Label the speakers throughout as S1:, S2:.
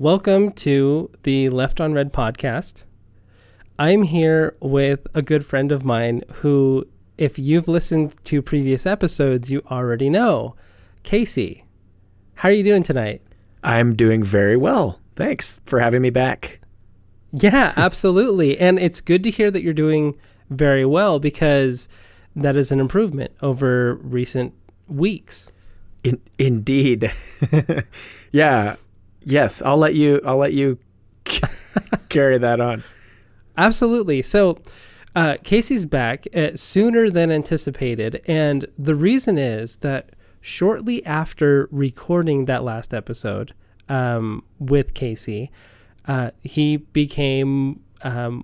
S1: Welcome to the Left on Red podcast. I'm here with a good friend of mine who, if you've listened to previous episodes, you already know, Casey. How are you doing tonight?
S2: I'm doing very well. Thanks for having me back.
S1: Yeah, absolutely. And it's good to hear that you're doing very well because that is an improvement over recent weeks.
S2: Indeed. Yeah. Yes, I'll let you carry that on.
S1: Absolutely. So Casey's back sooner than anticipated. And the reason is that shortly after recording that last episode with Casey, he became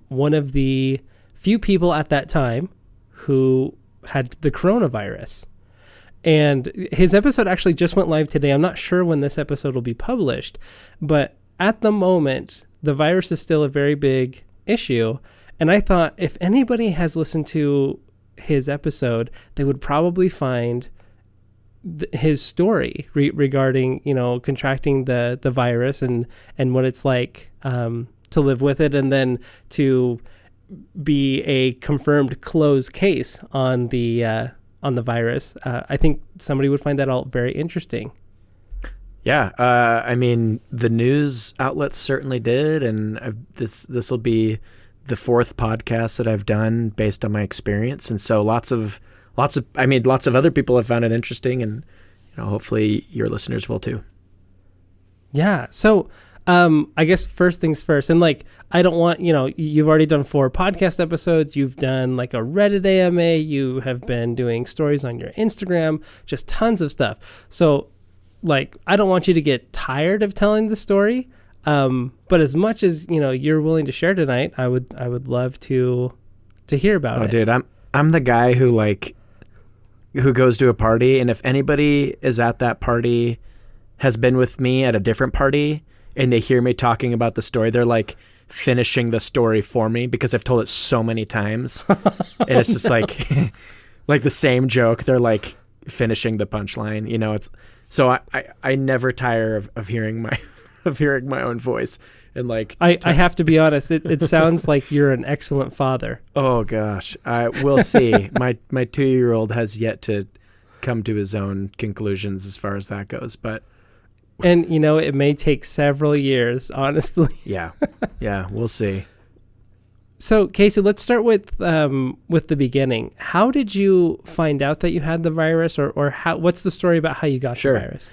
S1: one of the few people at that time who had the coronavirus. And his episode actually just went live today. I'm not sure when this episode will be published, but at the moment, the virus is still a very big issue. And I thought if anybody has listened to his episode, they would probably find his story regarding, contracting the virus and what it's like to live with it, and then to be a confirmed closed case on the virus. I think somebody would find that all very interesting.
S2: Yeah, I mean, the news outlets certainly did, and this will be the fourth podcast that I've done based on my experience, and so lots of other people have found it interesting, and hopefully your listeners will too. Yeah.
S1: So I guess first things first, and I don't want, you've already done 4 podcast episodes. You've done a Reddit AMA. You have been doing stories on your Instagram, just tons of stuff. So I don't want you to get tired of telling the story. But as much as, you're willing to share tonight, I would love to hear about it.
S2: Oh, dude, I'm the guy who goes to a party, and if anybody is at that party has been with me at a different party and they hear me talking about the story, they're finishing the story for me because I've told it so many times. And it's just like the same joke. They're finishing the punchline, it's, so I never tire of hearing my own voice. And
S1: I have to be honest, it sounds like you're an excellent father.
S2: Oh gosh. We'll see. My 2-year-old has yet to come to his own conclusions as far as that goes, but
S1: and it may take several years, honestly.
S2: Yeah, we'll see.
S1: So, Casey, let's start with the beginning. How did you find out that you had the virus, or what's the story about how you got the virus?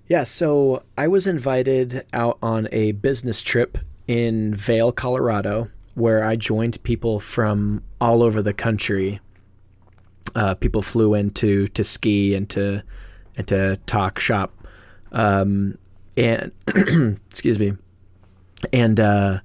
S2: Yeah, so I was invited out on a business trip in Vail, Colorado, where I joined people from all over the country. People flew in to ski and to talk shop. And excuse me. And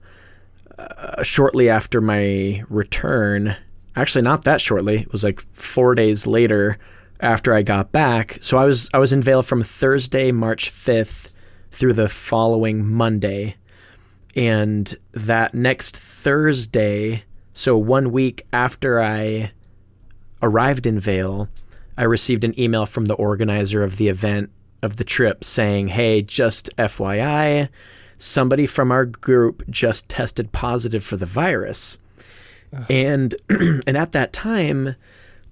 S2: shortly after my return, actually not that shortly, it was 4 days later after I got back. So I was in Vail from Thursday, March 5th through the following Monday. And that next Thursday, so 1 week after I arrived in Vail, I received an email from the organizer of the event, of the trip, saying, "Hey, just FYI, somebody from our group just tested positive for the virus." And at that time,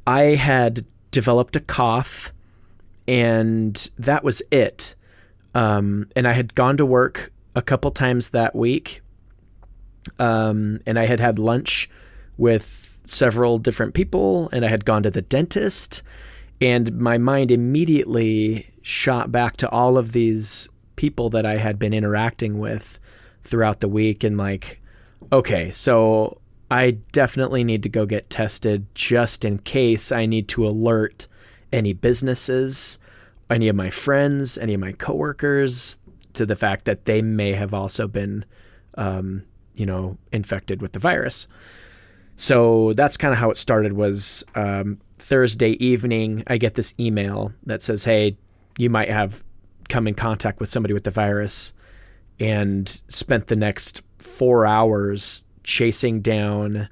S2: I had developed a cough, and that was it. And I had gone to work a couple times that week, and I had lunch with several different people, and I had gone to the dentist, and my mind immediately shot back to all of these people that I had been interacting with throughout the week, and okay, so I definitely need to go get tested just in case. I need to alert any businesses, any of my friends, any of my coworkers to the fact that they may have also been, infected with the virus. So that's kind of how it started. Was Thursday evening, I get this email that says, "Hey, you might have come in contact with somebody with the virus," and spent the next 4 hours chasing down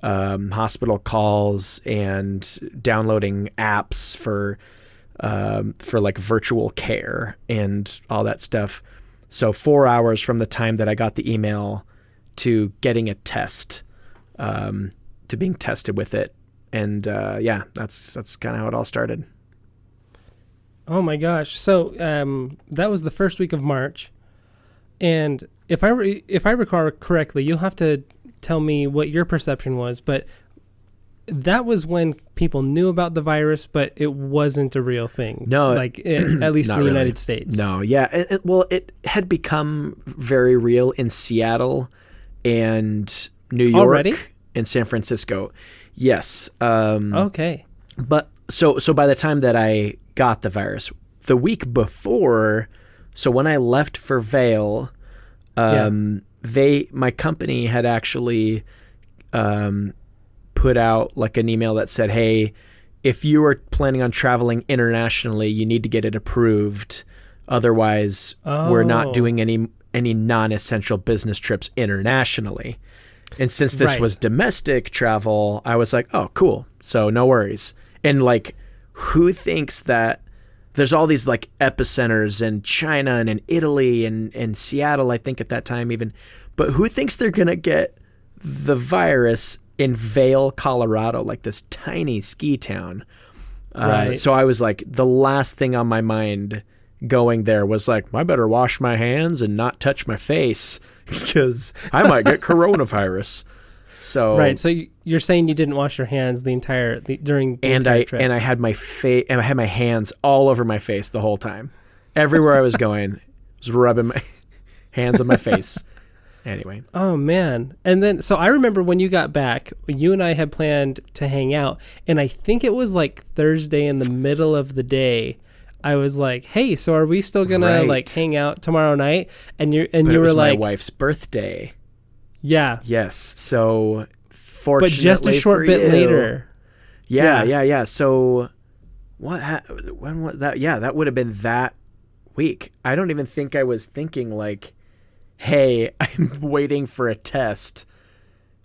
S2: hospital calls and downloading apps for virtual care and all that stuff. So 4 hours from the time that I got the email to getting a test, to being tested with it. And that's kind of how it all started.
S1: Oh my gosh. So that was the first week of March. And if I recall correctly, you'll have to tell me what your perception was, but that was when people knew about the virus, but it wasn't a real thing.
S2: No,
S1: at least in the United States.
S2: No, yeah. It had become very real in Seattle and New York
S1: Already?
S2: and San Francisco. Yes.
S1: Okay.
S2: But so by the time that I got the virus, the week before, so when I left for Vail, my company had actually put out like an email that said, hey, if you are planning on traveling internationally, you need to get it approved. Otherwise, we're not doing any non-essential business trips internationally. And since this was domestic travel, I was like, oh, cool. So no worries. And like, who thinks that there's all these like epicenters in China and in Italy and Seattle, I think at that time even, but who thinks they're going to get the virus in Vail, Colorado, like this tiny ski town? So I was like, the last thing on my mind going there was like, I better wash my hands and not touch my face because I might get coronavirus. So
S1: So you're saying you didn't wash your hands during the entire trip.
S2: And I had my hands all over my face the whole time. Everywhere I was going, I was rubbing my hands on my face. Anyway.
S1: Oh man. And then so I remember when you got back, you and I had planned to hang out, and I think it was like Thursday in the middle of the day. I was like, "Hey, so are we still gonna like hang out tomorrow night?" And you were like,
S2: my wife's birthday.
S1: Yeah.
S2: Yes. So fortunately,
S1: but just a short bit later.
S2: Yeah. So when was that? Yeah, that would have been that week. I don't even think I was thinking like, hey, I'm waiting for a test.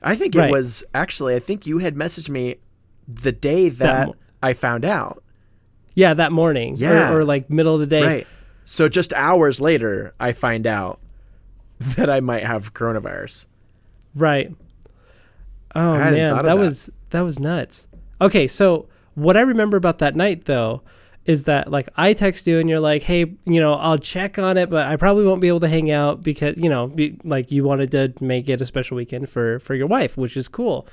S2: I think it was actually, I think you had messaged me the day that I found out.
S1: Yeah, that morning.
S2: Yeah.
S1: Or like middle of the day.
S2: Right. So just hours later, I find out that I might have coronavirus.
S1: Right. Oh man, that was nuts. Okay, so what I remember about that night though is that like I text you and you're like, hey, I'll check on it, but I probably won't be able to hang out because like you wanted to make it a special weekend for your wife, which is cool.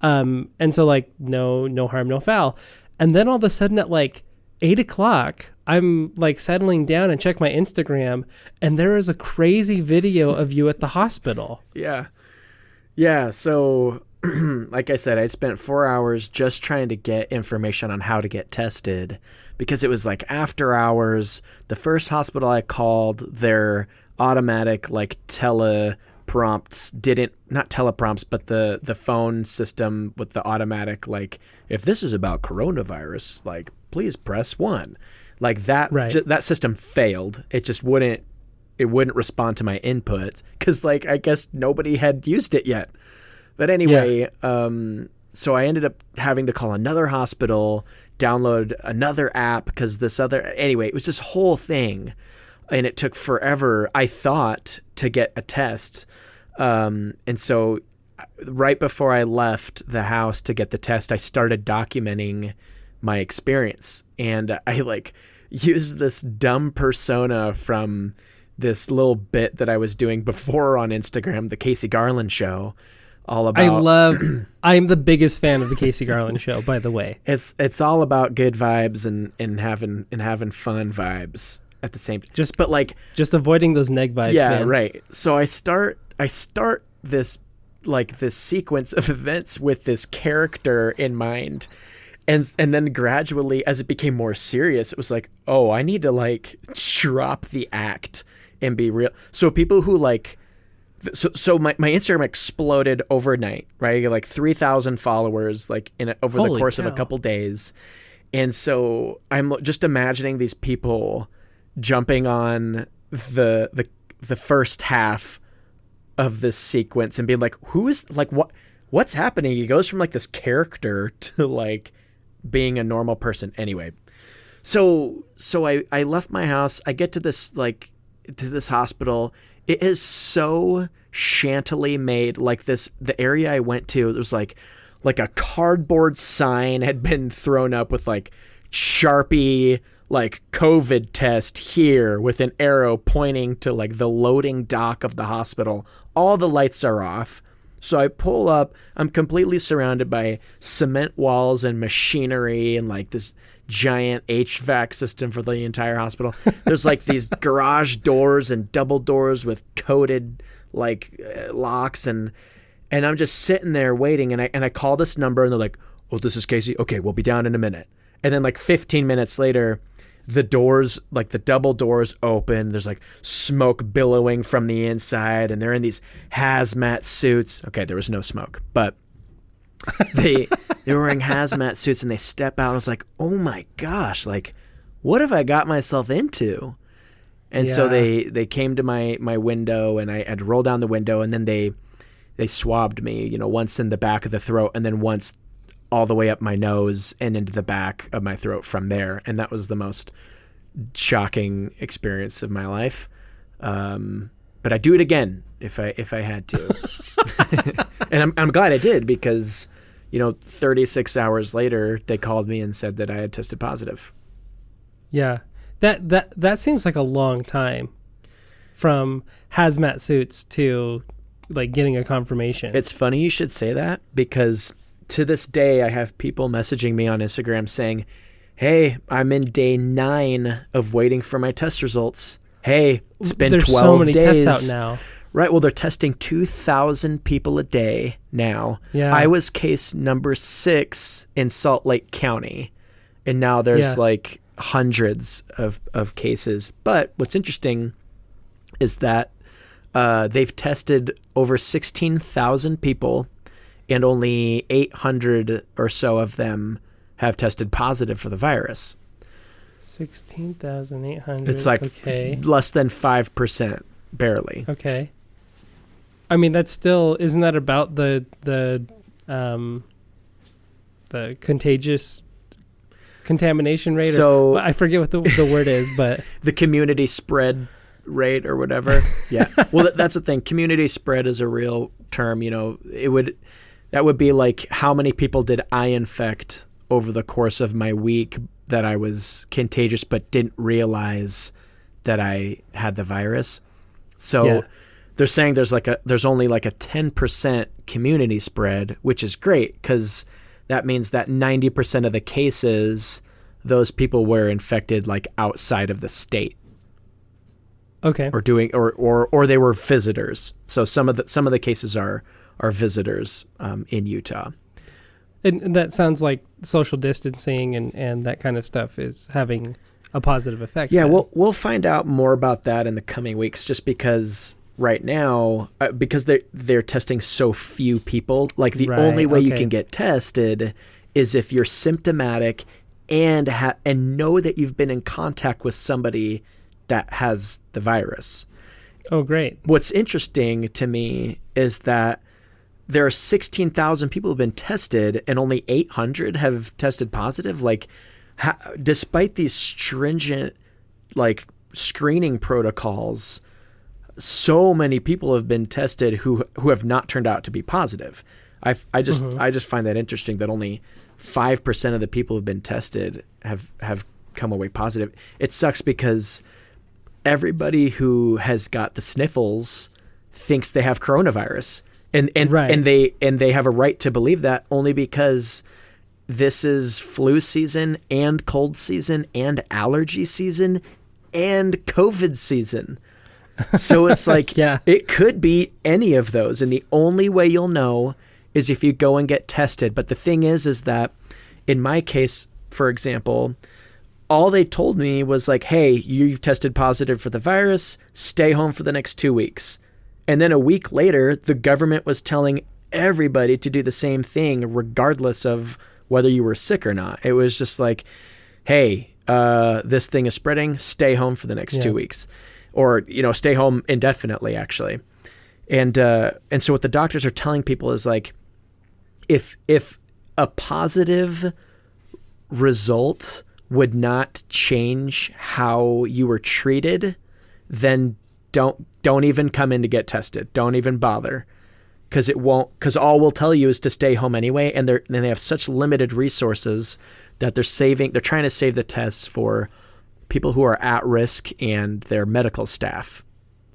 S1: And so like no harm, no foul. And then all of a sudden at like 8:00, I'm like settling down and check my Instagram, and there is a crazy video of you at the hospital.
S2: Yeah. So like I said, I spent 4 hours just trying to get information on how to get tested because it was like after hours. The first hospital I called, their automatic like teleprompts not teleprompts, but the phone system with the automatic, like, if this is about coronavirus, like, please press 1. Like that, that system failed. It just wouldn't respond to my inputs because like, I guess nobody had used it yet. But anyway, so I ended up having to call another hospital, download another app because anyway, it was this whole thing and it took forever, I thought, to get a test. And so right before I left the house to get the test, I started documenting my experience. And I like used this dumb persona from this little bit that I was doing before on Instagram, the Casey Garland Show. All about.
S1: I'm the biggest fan of the Casey Garland Show, by the way.
S2: It's all about good vibes and having fun vibes at the same. Just
S1: avoiding those neg vibes.
S2: Yeah,
S1: man.
S2: Right. So I start this sequence of events with this character in mind, and then gradually, as it became more serious, it was like, oh, I need to like drop the act and be real. So people who like. So my Instagram exploded overnight, right? I got like 3,000 followers like over the course of a couple days. And so I'm just imagining these people jumping on the first half of this sequence and being like, who is like, what's happening? He goes from like this character to like being a normal person. Anyway, so I left my house. I get to this like to this hospital. It is so shantily made. Like the area I went to, it was like a cardboard sign had been thrown up with like Sharpie, like COVID test here with an arrow pointing to like the loading dock of the hospital. All the lights are off. So I pull up, I'm completely surrounded by cement walls and machinery and like this giant HVAC system for the entire hospital. There's like these garage doors and double doors with coated like locks, and I'm just sitting there waiting, and I call this number, and they're like, "Oh, this is Casey. Okay, we'll be down in a minute." And then like 15 minutes later, the doors, like the double doors open. There's like smoke billowing from the inside, and they're in these hazmat suits. Okay, there was no smoke, but they were wearing hazmat suits, and they step out. I was like, oh my gosh, like what have I got myself into? And so they came to my window, and I had to roll down the window, and then they swabbed me, once in the back of the throat, and then once all the way up my nose and into the back of my throat from there. And that was the most shocking experience of my life. But I'd do it again if I had to. And I'm glad I did, because 36 hours later they called me and said that I had tested positive.
S1: Yeah. That seems like a long time from hazmat suits to like getting a confirmation.
S2: It's funny you should say that, because to this day I have people messaging me on Instagram saying, "Hey, I'm in day 9 of waiting for my test results. Hey, it's been
S1: There's
S2: 12
S1: so many
S2: days
S1: tests out now."
S2: Right. Well, they're testing 2,000 people a day now.
S1: Yeah.
S2: I was case number 6 in Salt Lake County, and now there's like hundreds of cases. But what's interesting is that they've tested over 16,000 people, and only 800 or so of them have tested positive for the virus.
S1: 16,800.
S2: It's like less than 5%, barely.
S1: Okay. I mean, that's still, isn't that about the contamination rate?
S2: So
S1: I forget what the word is, but
S2: the community spread rate or whatever. Yeah. Well, that's the thing. Community spread is a real term. That would be like, how many people did I infect over the course of my week that I was contagious but didn't realize that I had the virus? So they're saying there's only like a 10% community spread, which is great, because that means that 90% of the cases, those people were infected like outside of the state.
S1: Okay.
S2: Or they were visitors. So some of the cases are visitors in Utah.
S1: And that sounds like social distancing and that kind of stuff is having a positive effect.
S2: Yeah, we'll find out more about that in the coming weeks, just because right now, because they're testing so few people, like the only way you can get tested is if you're symptomatic and know that you've been in contact with somebody that has the virus.
S1: Oh, great.
S2: What's interesting to me is that there are 16,000 people who have been tested, and only 800 have tested positive. Like, despite these stringent like screening protocols, so many people have been tested who have not turned out to be positive. I just find that interesting that only 5% of the people who've been tested have come away positive. It sucks because everybody who has got the sniffles thinks they have coronavirus. And they have a right to believe that, only because this is flu season and cold season and allergy season and COVID season. So it's like, it could be any of those. And the only way you'll know is if you go and get tested. But the thing is that in my case, for example, all they told me was like, hey, you've tested positive for the virus, stay home for the next 2 weeks. And then a week later, the government was telling everybody to do the same thing, regardless of whether you were sick or not. It was just like, hey, this thing is spreading, stay home for the next 2 weeks. Or, stay home indefinitely, actually. And so what the doctors are telling people is like, if a positive result would not change how you were treated, then don't even come in to get tested. Don't even bother. Because all we'll tell you is to stay home anyway, and they have such limited resources that they're trying to save the tests for people who are at risk and their medical staff,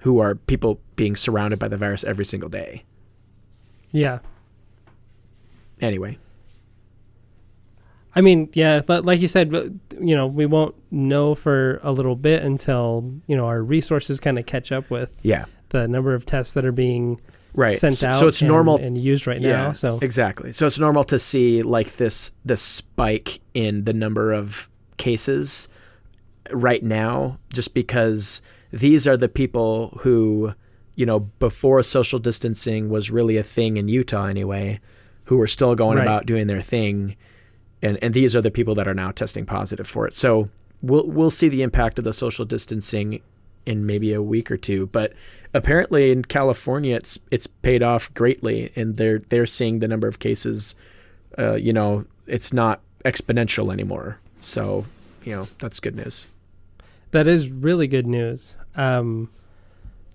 S2: who are people being surrounded by the virus every single day.
S1: Yeah.
S2: Anyway.
S1: I mean, yeah, but like you said, we won't know for a little bit until, our resources kind of catch up with the number of tests that are being sent out.
S2: So it's normal
S1: and used right now. So
S2: exactly. So it's normal to see like this spike in the number of cases right now, just because these are the people who, before social distancing was really a thing in Utah anyway, who are still going about doing their thing. And these are the people that are now testing positive for it. So we'll see the impact of the social distancing in maybe a week or two. But apparently in California, it's paid off greatly, and they're seeing the number of cases. It's not exponential anymore. So that's good news.
S1: That is really good news. So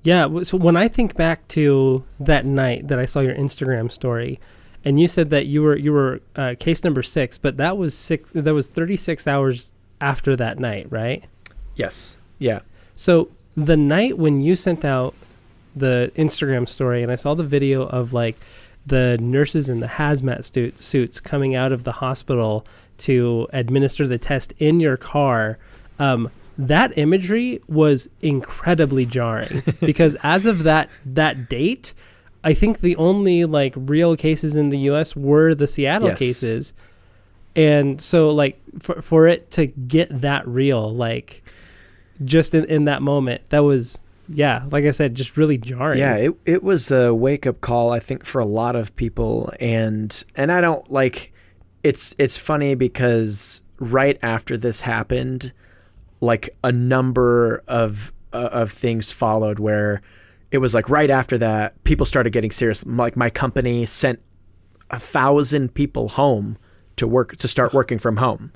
S1: when I think back to that night that I saw your Instagram story, and you said that you were case number 6, but that was 36 hours after that night, right?
S2: Yes. Yeah.
S1: So the night when you sent out the Instagram story, and I saw the video of like the nurses in the hazmat suits coming out of the hospital to administer the test in your car, that imagery was incredibly jarring because as of that date, I think the only like real cases in the US were the Seattle cases. And so like for it to get that real, like just in that moment, that was, like I said, just really jarring.
S2: Yeah, it was a wake up call, I think, for a lot of people. And I don't like, it's funny because right after this happened, like a number of things followed where it was like right after that, people started getting serious. Like my company sent 1,000 people home to start working from home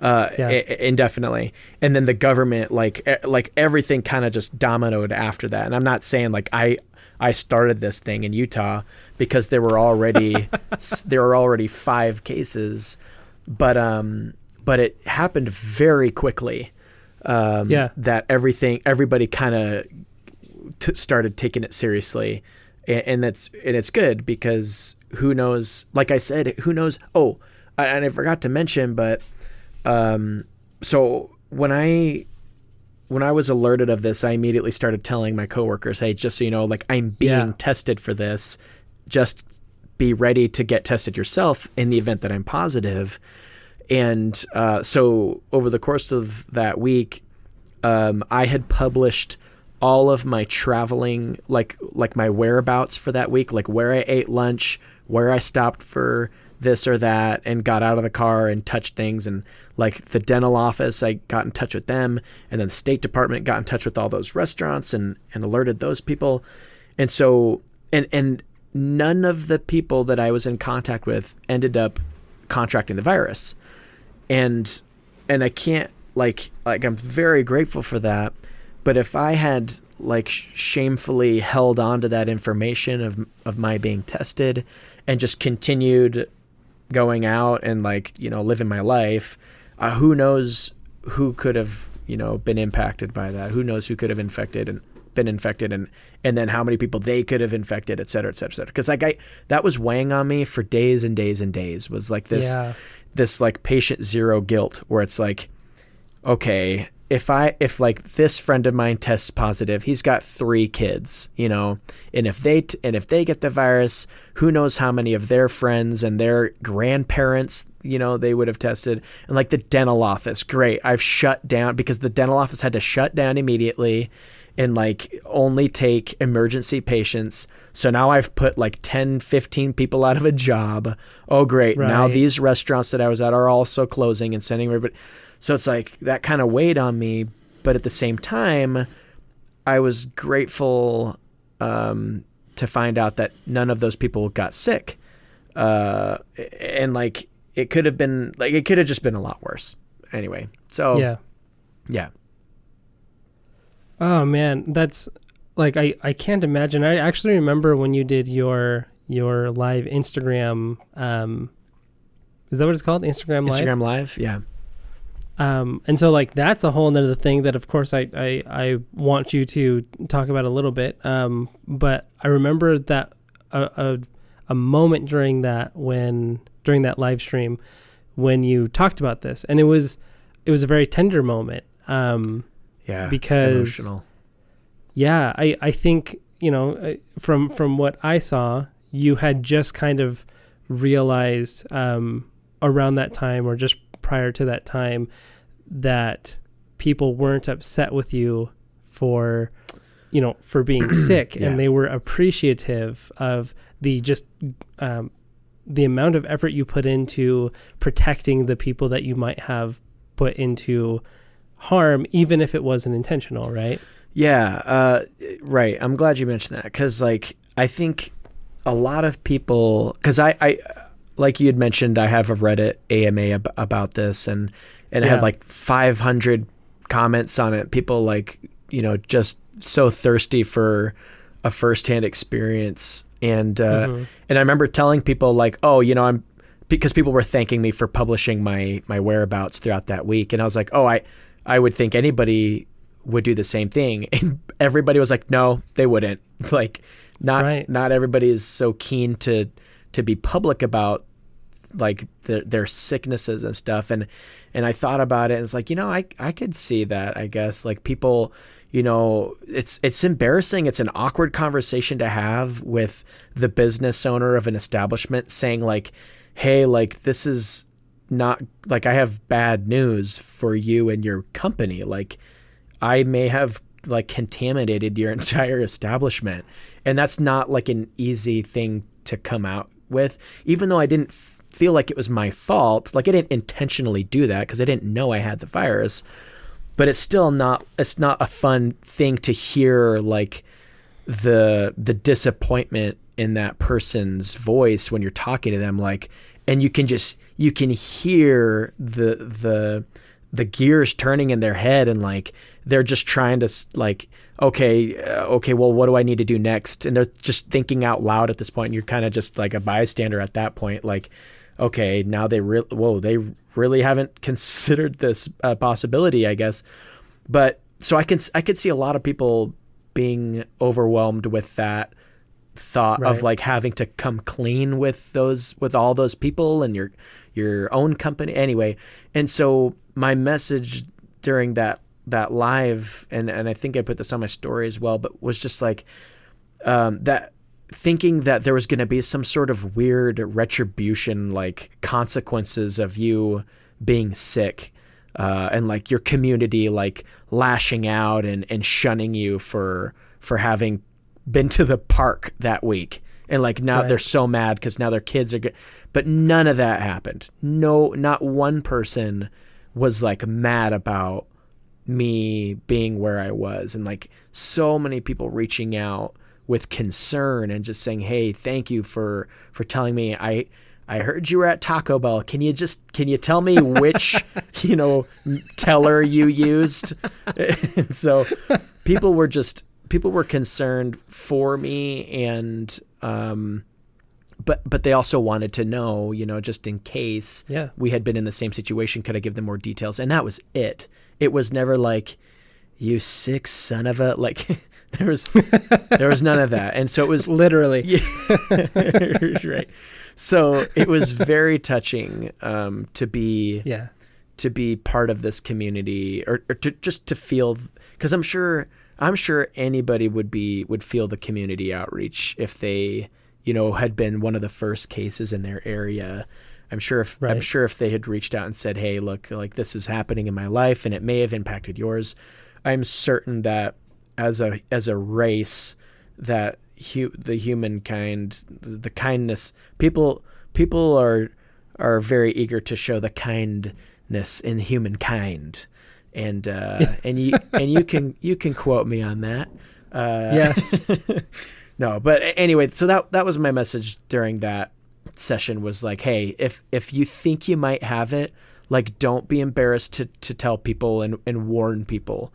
S2: indefinitely. And then the government, like everything kind of just dominoed after that. And I'm not saying like I started this thing in Utah because there were already 5 cases, but it happened very quickly. That everybody kind of started taking it seriously, and it's good because who knows? Like I said, who knows? Oh, and I forgot to mention, but so when I was alerted of this, I immediately started telling my coworkers, hey, just so you know, like I'm being tested for this. Just be ready to get tested yourself in the event that I'm positive. And so over the course of that week, I had published all of my traveling, like my whereabouts for that week, like where I ate lunch, where I stopped for this or that, and got out of the car and touched things. And like the dental office, I got in touch with them, and then the State Department got in touch with all those restaurants and alerted those people. And so, and none of the people that I was in contact with ended up contracting the virus. And I can't like I'm very grateful for that. But if I had like shamefully held on to that information of my being tested and just continued going out and like, living my life, who knows who could have, been impacted by that? Who knows who could have been infected and then how many people they could have infected, et cetera, et cetera, et cetera. Cause like that was weighing on me for days and days and days, was like this like patient zero guilt where it's like, okay, if like this friend of mine tests positive, he's got 3 kids, and if they get the virus, who knows how many of their friends and their grandparents, they would have tested. And like the dental office, great, I've shut down because the dental office had to shut down immediately and like only take emergency patients. So now I've put like 10, 15 people out of a job. Oh, great. Right. Now these restaurants that I was at are also closing and sending everybody. So it's like that kind of weighed on me. But at the same time, I was grateful to find out that none of those people got sick. And like it could have just been a lot worse. Anyway, so yeah.
S1: Oh man, that's like I can't imagine. I actually remember when you did your live Instagram. Is that what it's called? Instagram Live.
S2: Instagram Live, yeah.
S1: And so like that's a whole nother thing that of course I want you to talk about a little bit. But I remember that a moment during that during that live stream when you talked about this, and it was a very tender moment.
S2: Yeah,
S1: because
S2: emotional.
S1: Yeah, I think, from what I saw, you had just kind of realized around that time or just prior to that time that people weren't upset with you for being sick,
S2: Yeah.
S1: and they were appreciative of the amount of effort you put into protecting the people that you might have put into harm, even if it wasn't intentional, right?
S2: Yeah, right. I'm glad you mentioned that because, like, I think a lot of people, because I, like you had mentioned, I have a Reddit AMA about this, and it had like 500 comments on it. People like, just so thirsty for a firsthand experience, and I remember telling people like, oh, because people were thanking me for publishing my whereabouts throughout that week, and I was like, oh, I would think anybody would do the same thing, and everybody was like, no, they wouldn't. Like, not everybody is so keen to be public about like their sicknesses and stuff, and I thought about it, and it's like, I could see that, I guess, like people, it's embarrassing. It's an awkward conversation to have with the business owner of an establishment saying like, hey, like, this is not like, I have bad news for you and your company. Like, I may have like contaminated your entire establishment. And that's not like an easy thing to come out with, even though I didn't feel like it was my fault. Like, I didn't intentionally do that because I didn't know I had the virus, but it's not a fun thing to hear, like the disappointment in that person's voice when you're talking to them, like, and you can hear the gears turning in their head, and like they're just trying to like, okay, well, what do I need to do next? And they're just thinking out loud at this point, and you're kind of just like a bystander at that point, like, okay, now they really haven't considered this possibility, I guess. But so I could see a lot of people being overwhelmed with that thought of like having to come clean with all those people and your own company anyway. And so my message during that live, and I think I put this on my story as well, but was just like that, thinking that there was going to be some sort of weird retribution, like consequences of you being sick, and like your community like lashing out and shunning you for having been to the park that week. And like now they're so mad because now their kids are good. But none of that happened. No, not one person was like mad about me being where I was. And like so many people reaching out with concern and just saying, hey, thank you for telling me. I heard you were at Taco Bell. Can you tell me which, teller you used? And so people were concerned for me, and but they also wanted to know, just in case we had been in the same situation, could I give them more details? And that was it. It was never like, you sick son of a, like there was none of that. And so it was
S1: literally,
S2: right. So it was very touching to be part of this community, or to feel, because I'm sure anybody would feel the community outreach if they, had been one of the first cases in their area. I'm sure if they had reached out and said, hey, look, like this is happening in my life and it may have impacted yours, I'm certain that as a race, that the humankind, the kindness, people are very eager to show the kindness in humankind. And you can quote me on that. No, but anyway, so that was my message during that session, was like, hey, if you think you might have it, like, don't be embarrassed to tell people and warn people,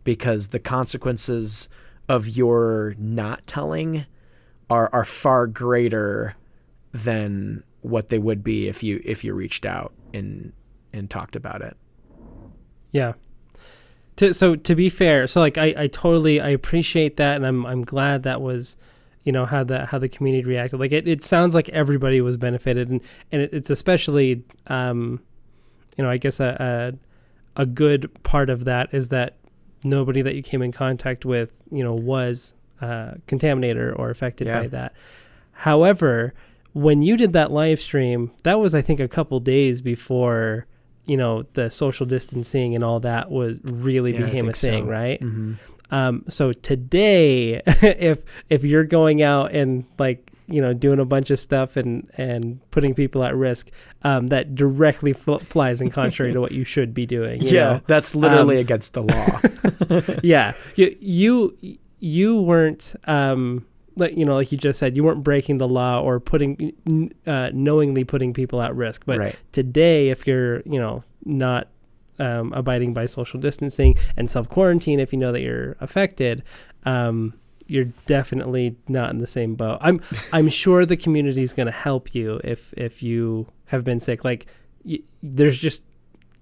S2: because the consequences of your not telling are far greater than what they would be if you reached out and talked about it.
S1: Yeah. So to be fair, so like I totally I appreciate that, and I'm glad that was, how the community reacted. Like it sounds like everybody was benefited, and it's especially I guess a good part of that is that nobody that you came in contact with was contaminated or affected by that. However, when you did that live stream, that was, I think, a couple days before the social distancing and all that was really became a thing, so. Right? Mm-hmm. So today, if you're going out and doing a bunch of stuff and putting people at risk, that directly flies in contrary to what you should be doing. You know?
S2: That's literally against the law.
S1: Yeah, you weren't. Like you just said, you weren't breaking the law or knowingly putting people at risk. But today, if you're, not abiding by social distancing and self-quarantine, if you know that you're affected, you're definitely not in the same boat. I'm sure the community is going to help you if you have been sick. Like there's just,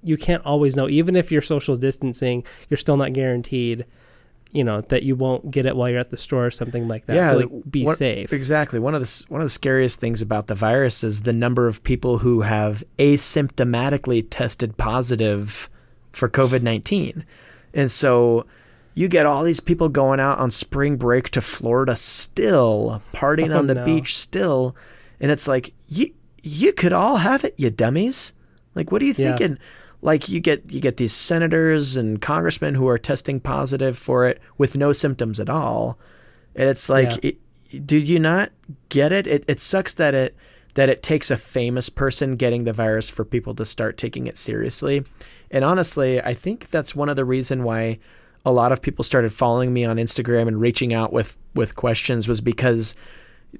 S1: you can't always know. Even if you're social distancing, you're still not guaranteed that you won't get it while you're at the store or something like that.
S2: Yeah,
S1: so be safe.
S2: Exactly. One of the scariest things about the virus is the number of people who have asymptomatically tested positive for COVID-19. And so you get all these people going out on spring break to Florida still, partying on the beach still. And it's like, you could all have it, you dummies. Like, what are you thinking? Like you get these senators and congressmen who are testing positive for it with no symptoms at all, and it's like, do you not get it? It sucks that it takes a famous person getting the virus for people to start taking it seriously. And honestly, I think that's one of the reason why a lot of people started following me on Instagram and reaching out with questions was because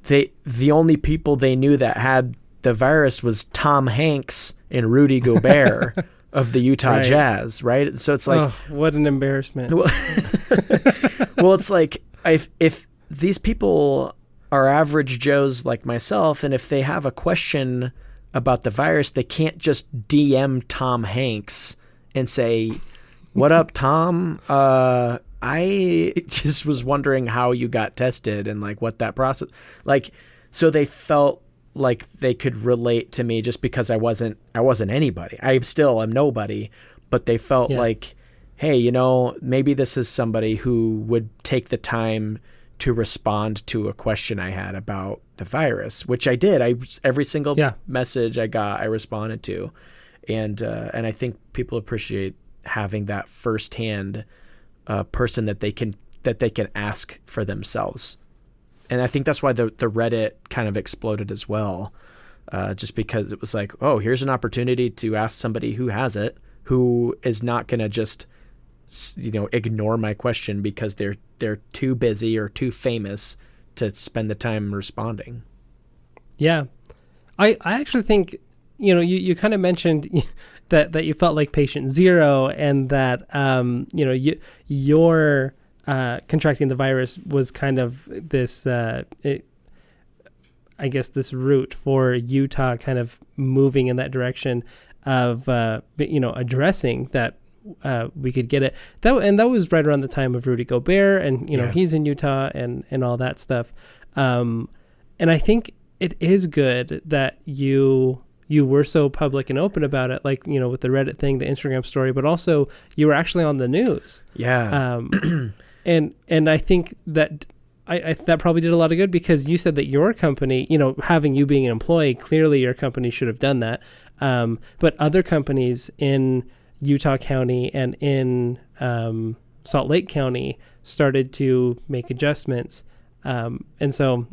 S2: the only people they knew that had the virus was Tom Hanks and Rudy Gobert. Of the Utah Jazz, right? So it's like,
S1: what an embarrassment.
S2: Well, it's like if these people are average Joes like myself, and if they have a question about the virus, they can't just DM Tom Hanks and say, "What up, Tom? I just was wondering how you got tested and like what that process like." So they felt like they could relate to me just because I wasn't anybody. I still am nobody, but they felt like, hey, maybe this is somebody who would take the time to respond to a question I had about the virus, which I did. Every single message I got, I responded to. And I think people appreciate having that firsthand person that they can ask for themselves. And I think that's why the Reddit kind of exploded as well, just because it was like, oh, here's an opportunity to ask somebody who has it, who is not going to just, ignore my question because they're too busy or too famous to spend the time responding. Yeah.
S1: I actually think, you kind of mentioned that you felt like patient zero, and that, your contracting the virus was kind of this, this route for Utah kind of moving in that direction of, addressing that we could get it. That was right around the time of Rudy Gobert, and, he's in Utah and all that stuff. And I think it is good that you were so public and open about it, like, with the Reddit thing, the Instagram story, but also you were actually on the news.
S2: Yeah.
S1: And I think that that probably did a lot of good, because you said that your company, having you being an employee, clearly your company should have done that. But other companies in Utah County and in Salt Lake County started to make adjustments. And so,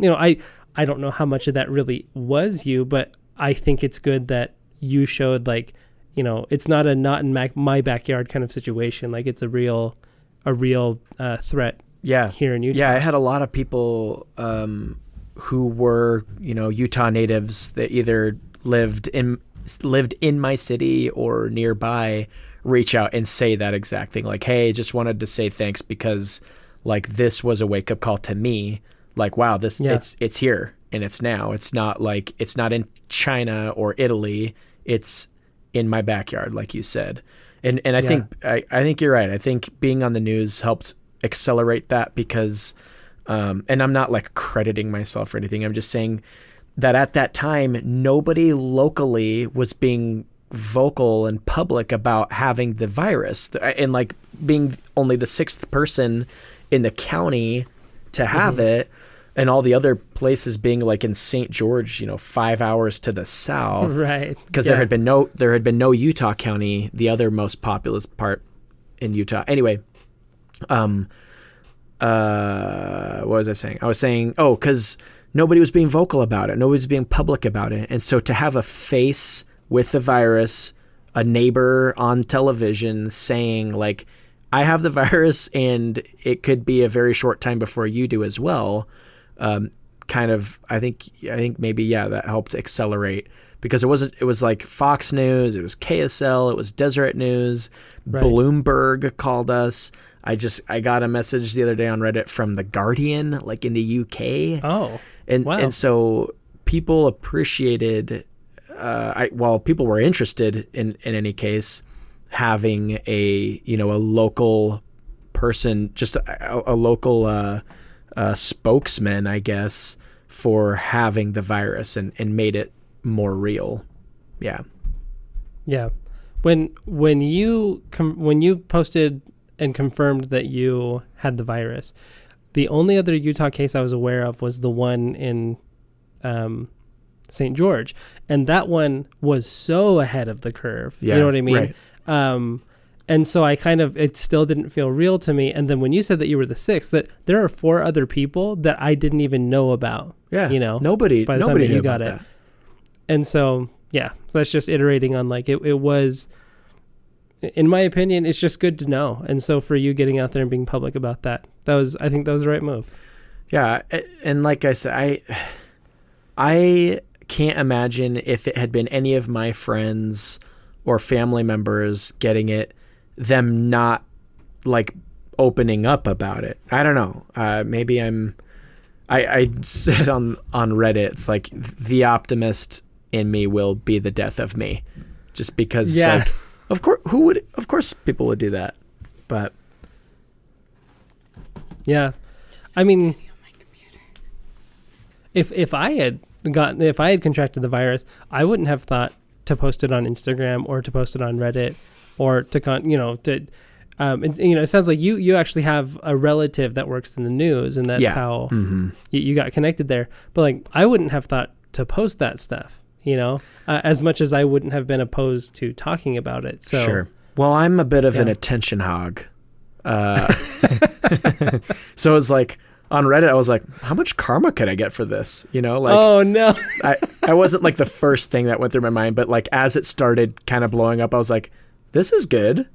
S1: I don't know how much of that really was you, but I think it's good that you showed, like, it's not a not in my backyard kind of situation. Like, it's a real threat here in Utah.
S2: Yeah, I had a lot of people who were, Utah natives that either lived in my city or nearby reach out and say that exact thing. Like, hey, just wanted to say thanks because like this was a wake up call to me. Like, wow, this it's here and it's now. It's not like it's not in China or Italy. It's in my backyard, like you said. And I think I think you're right. I think being on the news helped accelerate that because and I'm not like crediting myself or anything. I'm just saying that at that time nobody locally was being vocal and public about having the virus, and like being only the 6th person in the county to have it, and all the other places being like in St. George, 5 hours to the south,
S1: right?
S2: Because there had been no Utah County, the other most populous part in Utah. Anyway, what was I saying? I was saying, because nobody was being vocal about it, nobody was being public about it, and so to have a face with the virus, a neighbor on television saying like, I have the virus and it could be a very short time before you do as well. Kind of, I think maybe, that helped accelerate because it was like Fox News, it was KSL, it was Deseret News, right. Bloomberg called us. I got a message the other day on Reddit from The Guardian, like in the UK.
S1: Oh,
S2: and,
S1: wow.
S2: And so people appreciated, people were interested in any case, having a local person, just a local spokesman, I guess, for having the virus and made it more real. Yeah.
S1: Yeah. When you posted and confirmed that you had the virus, the only other Utah case I was aware of was the one in St. George, and that one was so ahead of the curve.
S2: Yeah,
S1: you know what I mean?
S2: Right.
S1: And so it still didn't feel real to me. And then when you said that you were the 6th, that there are 4 other people that I didn't even know about.
S2: Yeah.
S1: Nobody
S2: knew
S1: got
S2: about
S1: it.
S2: that.
S1: And so, so that's just iterating on like, it was, in my opinion, it's just good to know. And so for you getting out there and being public about that, I think that was the right move.
S2: Yeah. And like I said, I can't imagine if it had been any of my friends or family members getting it, them not like opening up about it. I don't know. Maybe I said on Reddit, it's like the optimist in me will be the death of me, just because it's like, of course people would do that. But yeah, I mean, if I had contracted the virus, I wouldn't have thought to post it on Instagram or to post it on Reddit or it sounds like you actually have a relative that works in the news, and that's how you got connected there. But like, I wouldn't have thought to post that stuff, as much as I wouldn't have been opposed to talking about it. So sure. Well, I'm a bit of an attention hog. So it's like, on Reddit, I was like, how much karma could I get for this? Like,
S1: oh no.
S2: I wasn't like the first thing that went through my mind, but like as it started kind of blowing up, I was like, this is good.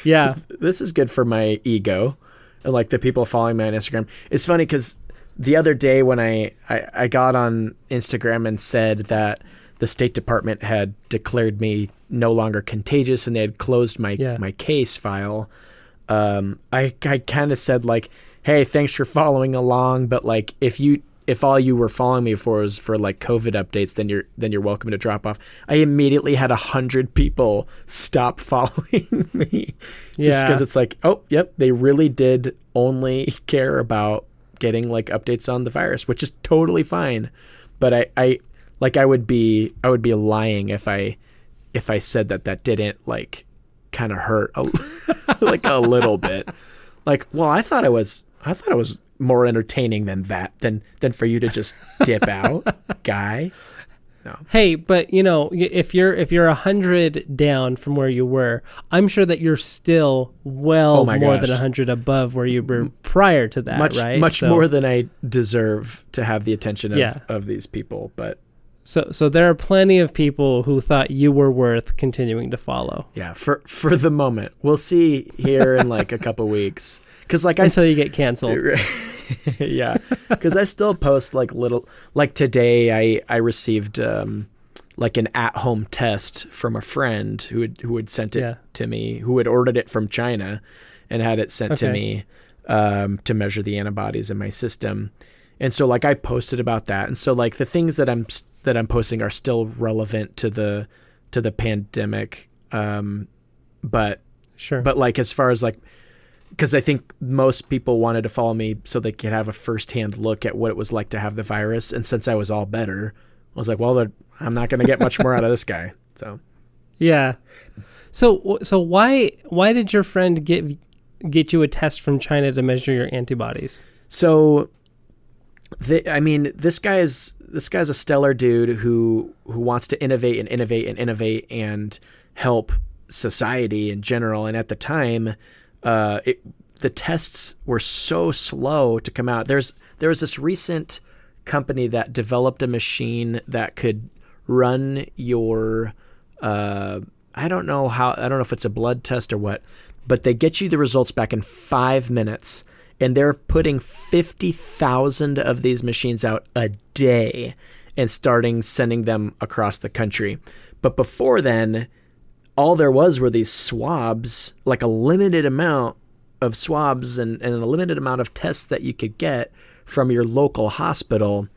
S1: Yeah.
S2: This is good for my ego and like the people following me on Instagram. It's funny because the other day when I got on Instagram and said that the State Department had declared me no longer contagious and they had closed my case file, I kind of said like, hey, thanks for following along, but like if all you were following me for was for like COVID updates, then you're welcome to drop off. I immediately had 100 people stop following me just because it's like, oh, yep, they really did only care about getting like updates on the virus, which is totally fine. But I would be lying if I said that didn't like kind of hurt like a little bit. Like, well, I thought it was more entertaining than that, than for you to just dip out, guy. No.
S1: Hey, but if you're 100 down from where you were, I'm sure that you're still more than 100 above where you were prior to that, right?
S2: Much more than I deserve to have the attention of these people, but.
S1: So there are plenty of people who thought you were worth continuing to follow.
S2: Yeah, for the moment. We'll see here in like a couple weeks. Cause like
S1: until you get canceled.
S2: Yeah, because I still post like little. Like today, I received like an at-home test from a friend who had sent it
S1: Yeah.
S2: to me, who had ordered it from China and had it sent to
S1: Okay.
S2: me to measure the antibodies in my system. And so like I posted about that. And so like the things that I'm posting are still relevant to the pandemic. But
S1: Sure.
S2: like as far as like, because I think most people wanted to follow me so they could have a firsthand look at what it was like to have the virus. And since I was all better, I was like, well, I'm not going to get much more out of this guy. So
S1: Yeah. So why did your friend get you a test from China to measure your antibodies?
S2: So, this guy's a stellar dude who wants to innovate and help society in general. And at the time, the tests were so slow to come out. There was this recent company that developed a machine that could run your I don't know if it's a blood test or what, but they get you the results back in 5 minutes, and they're putting 50,000 of these machines out a day and sending them across the country. But before then, all there were these swabs, like a limited amount of swabs and a limited amount of tests that you could get from your local hospital.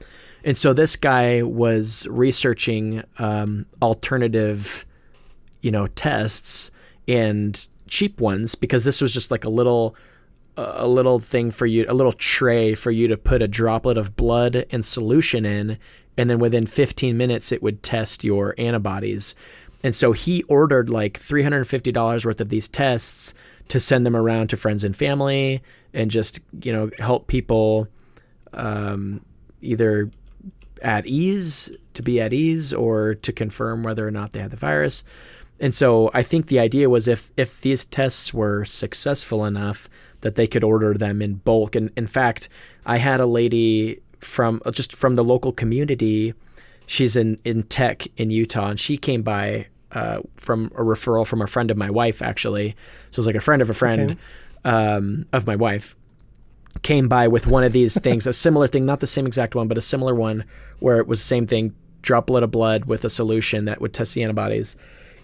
S2: And so this guy was researching alternative, tests and cheap ones, because this was just like a little thing for you, a little tray for you to put a droplet of blood and solution in, and then within 15 minutes it would test your antibodies. And so he ordered like $350 worth of these tests to send them around to friends and family and just, help people either be at ease or to confirm whether or not they had the virus. And so I think the idea was if these tests were successful enough that they could order them in bulk. And in fact, I had a lady from the local community. She's in tech in Utah, and she came by from a referral from a friend of my wife, actually. So it was like a friend of a friend of my wife came by with one of these things, a similar thing, not the same exact one, but a similar one where it was the same thing, droplet of blood with a solution that would test the antibodies.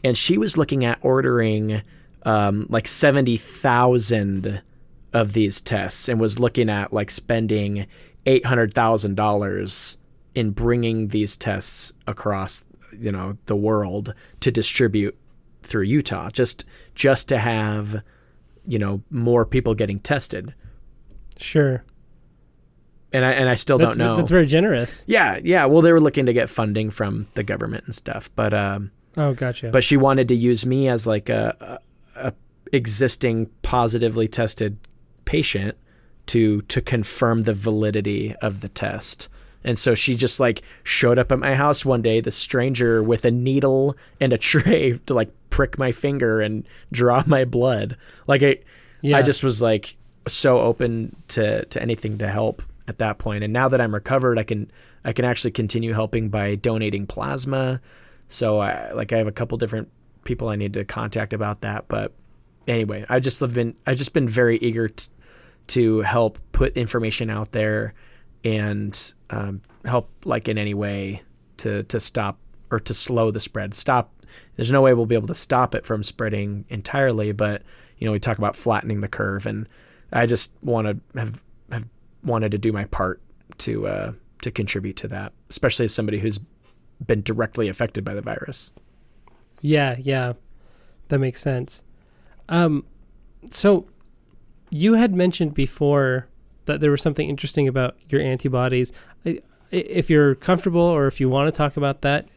S2: And she was looking at ordering like 70,000 of these tests and was looking at like spending $800,000 in bringing these tests across, the world to distribute through Utah, just to have, more people getting tested.
S1: Sure.
S2: And I still don't know.
S1: That's very generous.
S2: Yeah. Well, they were looking to get funding from the government and stuff, but
S1: oh, gotcha.
S2: But she wanted to use me as like a existing positively tested patient to confirm the validity of the test. And so she just like showed up at my house one day, the stranger with a needle and a tray to like prick my finger and draw my blood. Like I just was like so open to anything to help at that point. And now that I'm recovered, I can actually continue helping by donating plasma. So I have a couple different people I need to contact about that. But anyway, I've just been very eager to help put information out there and help like in any way to stop or to slow the spread. There's no way we'll be able to stop it from spreading entirely, but we talk about flattening the curve, and I just have wanted to do my part to contribute to that, especially as somebody who's been directly affected by the virus.
S1: Yeah, that makes sense. So you had mentioned before that there was something interesting about your antibodies. If you're comfortable or if you want to talk about that,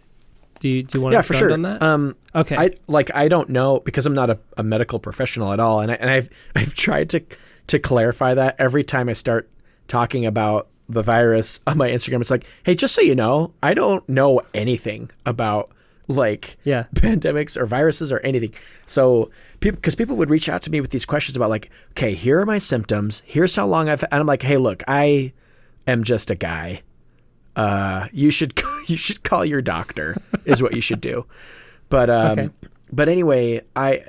S1: do you want to
S2: for sure.
S1: on that? Okay.
S2: I don't know, because I'm not a medical professional at all, and I've tried to clarify that every time I start talking about the virus on my Instagram. It's like, hey, just so you know, I don't know anything about pandemics or viruses or anything. So because people would reach out to me with these questions about like, okay, here are my symptoms. Here's how long and I'm like, hey, look, I am just a guy. You should call your doctor is what you should do. But,
S1: okay.
S2: But anyway, I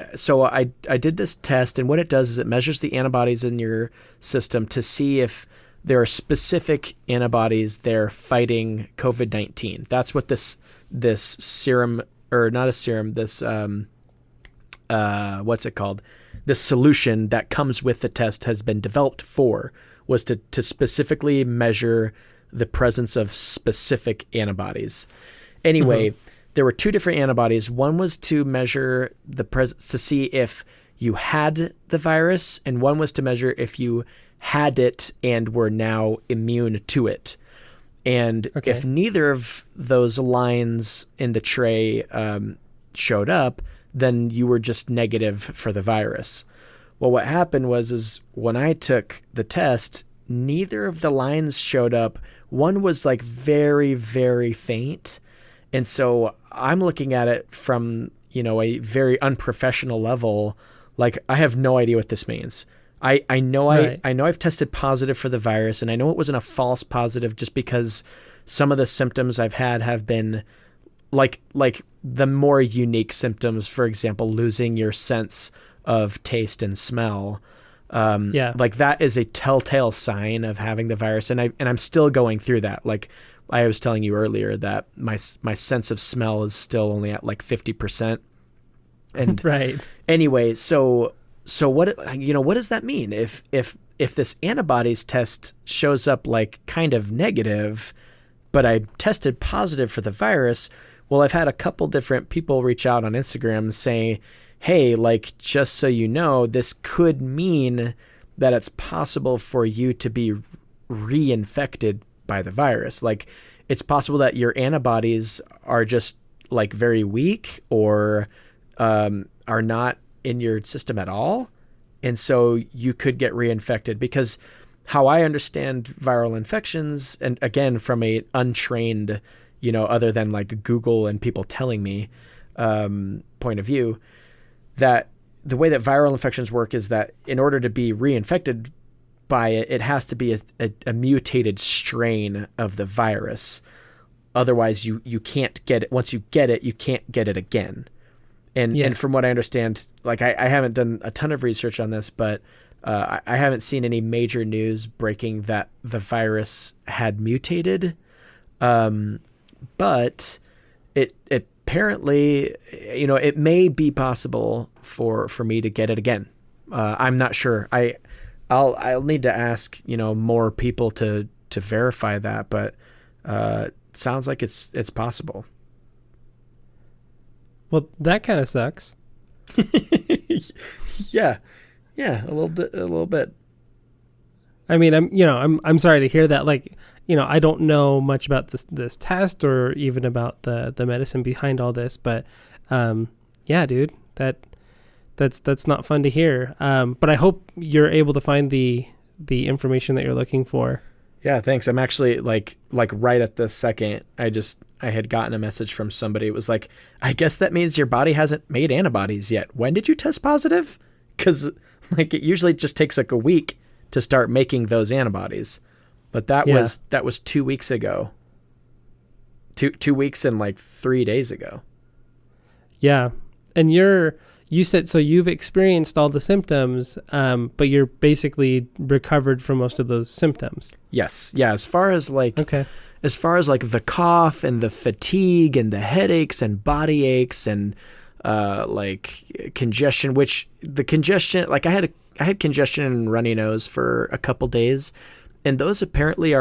S2: did this test, and what it does is it measures the antibodies in your system to see if there are specific antibodies there fighting COVID-19. That's what this serum, or not a serum, this what's it called? This solution that comes with the test has been developed for, was to specifically measure the presence of specific antibodies. Anyway, there were two different antibodies. One was to measure the presence, to see if you had the virus, and one was to measure if you had it and were now immune to it. And if neither of those lines in the tray showed up, then you were just negative for the virus. Well, what happened is when I took the test, neither of the lines showed up. One was like very, very faint. And so I'm looking at it from, a very unprofessional level. Like, I have no idea what this means. I know I've tested positive for the virus, and I know it wasn't a false positive just because some of the symptoms I've had have been like the more unique symptoms, for example, losing your sense of taste and smell. Like that is a telltale sign of having the virus. And I'm still going through that. Like I was telling you earlier that my sense of smell is still only at like 50%. And
S1: right.
S2: Anyway, so what does that mean? If this antibodies test shows up like kind of negative, but I tested positive for the virus, well, I've had a couple different people reach out on Instagram saying, hey, like, just so you know, this could mean that it's possible for you to be reinfected by the virus. Like, it's possible that your antibodies are just like very weak or are not in your system at all. And so you could get reinfected, because how I understand viral infections, and again, from a untrained, other than like Google and people telling me point of view, that the way that viral infections work is that in order to be reinfected by it, it has to be a mutated strain of the virus. Otherwise, you can't get it. Once you get it, you can't get it again. And from what I understand, like I haven't done a ton of research on this, but I haven't seen any major news breaking that the virus had mutated. But it apparently, it may be possible for me to get it again. I'm not sure. I'll need to ask, more people to verify that, but it sounds like it's possible.
S1: Well, that kind of sucks.
S2: Yeah, a little bit.
S1: I mean, I'm sorry to hear that. Like, I don't know much about this test or even about the medicine behind all this, but yeah, dude, that's not fun to hear. But I hope you're able to find the information that you're looking for.
S2: Yeah, thanks. I'm actually like right at this second, I had gotten a message from somebody. It was like, I guess that means your body hasn't made antibodies yet. When did you test positive? Because like it usually just takes like a week to start making those antibodies. But that was 2 weeks ago. 2 weeks and like 3 days ago. Yeah.
S1: And you said, so you've experienced all the symptoms, but you're basically recovered from most of those symptoms.
S2: Yes. Yeah. As far as like the cough and the fatigue and the headaches and body aches and like congestion, which the congestion, like I had congestion and runny nose for a couple days, and those apparently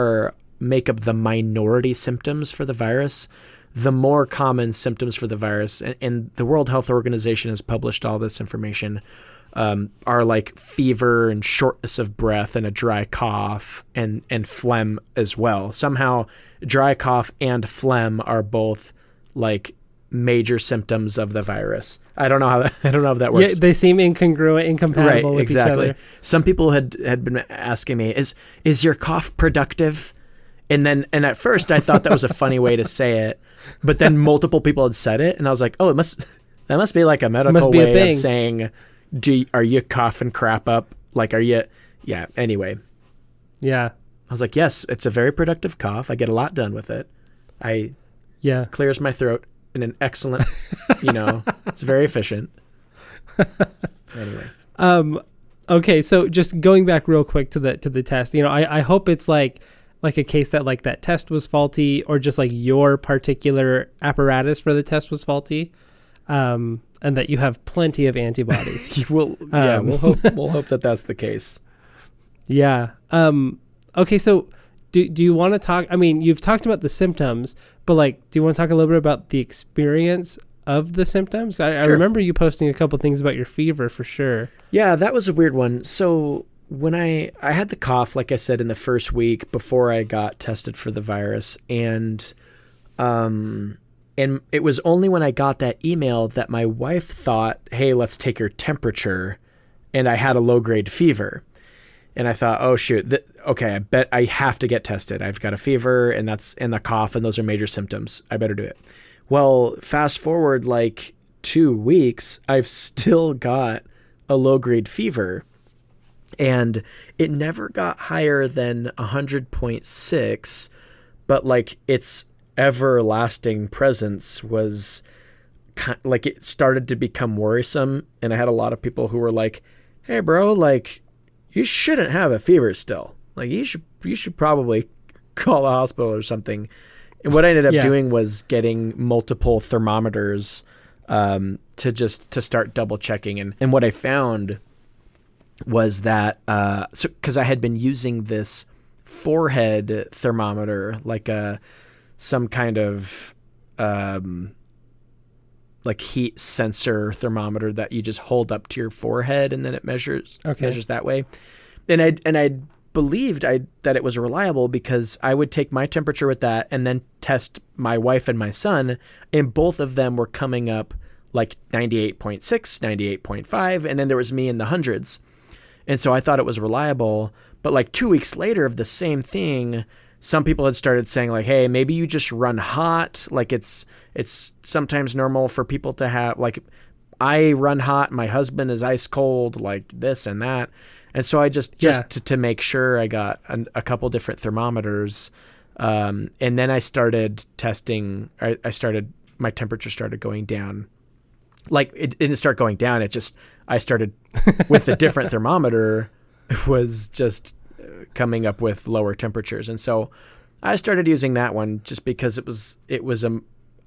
S2: make up the minority symptoms for the virus. The more common symptoms for the virus, and the World Health Organization has published all this information, are like fever and shortness of breath and a dry cough and phlegm as well. Somehow dry cough and phlegm are both like major symptoms of the virus. I don't know if that works.
S1: Yeah, they seem incongruent, incompatible
S2: right,
S1: with
S2: exactly.
S1: each other.
S2: Some people had been asking me, is your cough productive? And at first I thought that was a funny way to say it, but then multiple people had said it, and I was like, oh, that must be like a medical way of saying, are you coughing crap up? Like, are you? Yeah. Anyway. Yeah. I was like, yes, it's a very productive cough. I get a lot done with it. Clears my throat in an excellent, it's very efficient. Anyway.
S1: Okay, so just going back real quick to the test, I hope it's like a case that like that test was faulty, or just like your particular apparatus for the test was faulty, and that you have plenty of antibodies.
S2: We'll hope that that's the case.
S1: Yeah. Okay, so do you want to talk? I mean, you've talked about the symptoms, but like, do you want to talk a little bit about the experience of the symptoms? I remember you posting a couple things about your fever for sure.
S2: Yeah, that was a weird one. So when I had the cough, like I said, in the first week before I got tested for the virus, and it was only when I got that email that my wife thought, hey, let's take your temperature, and I had a low-grade fever. And I thought, oh, shoot, okay, I bet I have to get tested. I've got a fever, and the cough, and those are major symptoms. I better do it. Well, fast forward like 2 weeks, I've still got a low-grade fever, and it never got higher than 100.6, but like its everlasting presence was like, it started to become worrisome. And I had a lot of people who were like, hey, bro, like, you shouldn't have a fever still. Like, you should probably call a hospital or something. And what I ended up doing was getting multiple thermometers to start double checking. And what I found was that because I had been using this forehead thermometer, like some kind of like heat sensor thermometer that you just hold up to your forehead and then it measures that way. And I believed that it was reliable because I would take my temperature with that and then test my wife and my son, and both of them were coming up like 98.6, 98.5, and then there was me in the hundreds. And so I thought it was reliable, but like 2 weeks later of the same thing, some people had started saying like, hey, maybe you just run hot. Like it's sometimes normal for people to have, like, I run hot, my husband is ice cold, like this and that. And so I just to make sure, I got a couple different thermometers. And then I started testing, my temperature started going down. Like it didn't start going down. I started with a different thermometer, was just coming up with lower temperatures. And so I started using that one just because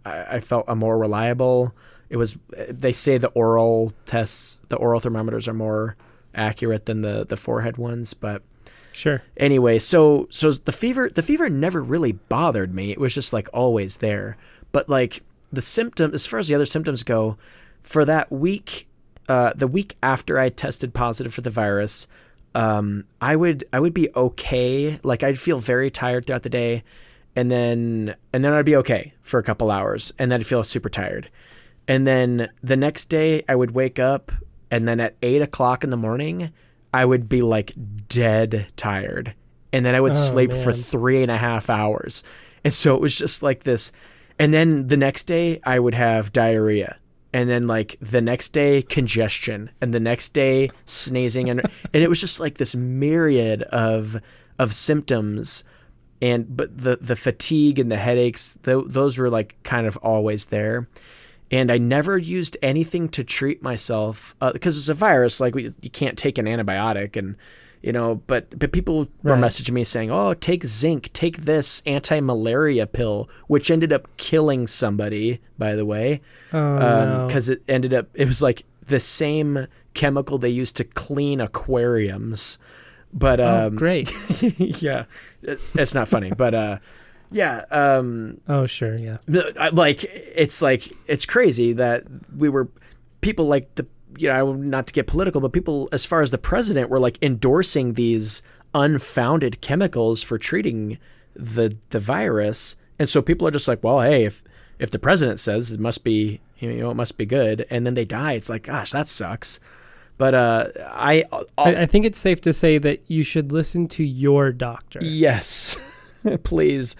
S2: I felt a more reliable. They say the oral thermometers are more accurate than the forehead ones, but
S1: sure.
S2: Anyway, so the fever never really bothered me. It was just like always there. But like the symptom, as far as the other symptoms go, for that week, the week after I tested positive for the virus, I would be okay. Like I'd feel very tired throughout the day, and then I'd be okay for a couple hours, and then I'd feel super tired. And then the next day I would wake up, and then at 8 o'clock in the morning, I would be like dead tired. And then I would sleep for 3.5 hours. And so it was just like this. And then the next day I would have diarrhea. And then like the next day, congestion, and the next day sneezing. And it was just like this myriad of symptoms. But the fatigue and the headaches, those were like kind of always there. And I never used anything to treat myself because it's a virus. Like you can't take an antibiotic, and but people were messaging me saying, "Oh, take zinc, take this anti-malaria pill," which ended up killing somebody, by the way, because it was like the same chemical they used to clean aquariums. But
S1: great,
S2: yeah, it's not funny, but. Yeah.
S1: Oh, sure. Yeah.
S2: It's crazy that people like not to get political, but people, as far as the president, were like endorsing these unfounded chemicals for treating the virus. And so people are just like, well, hey, if the president says it must be, it must be good. And then they die. It's like, gosh, that sucks. But I
S1: think it's safe to say that you should listen to your doctor.
S2: Yes. Please.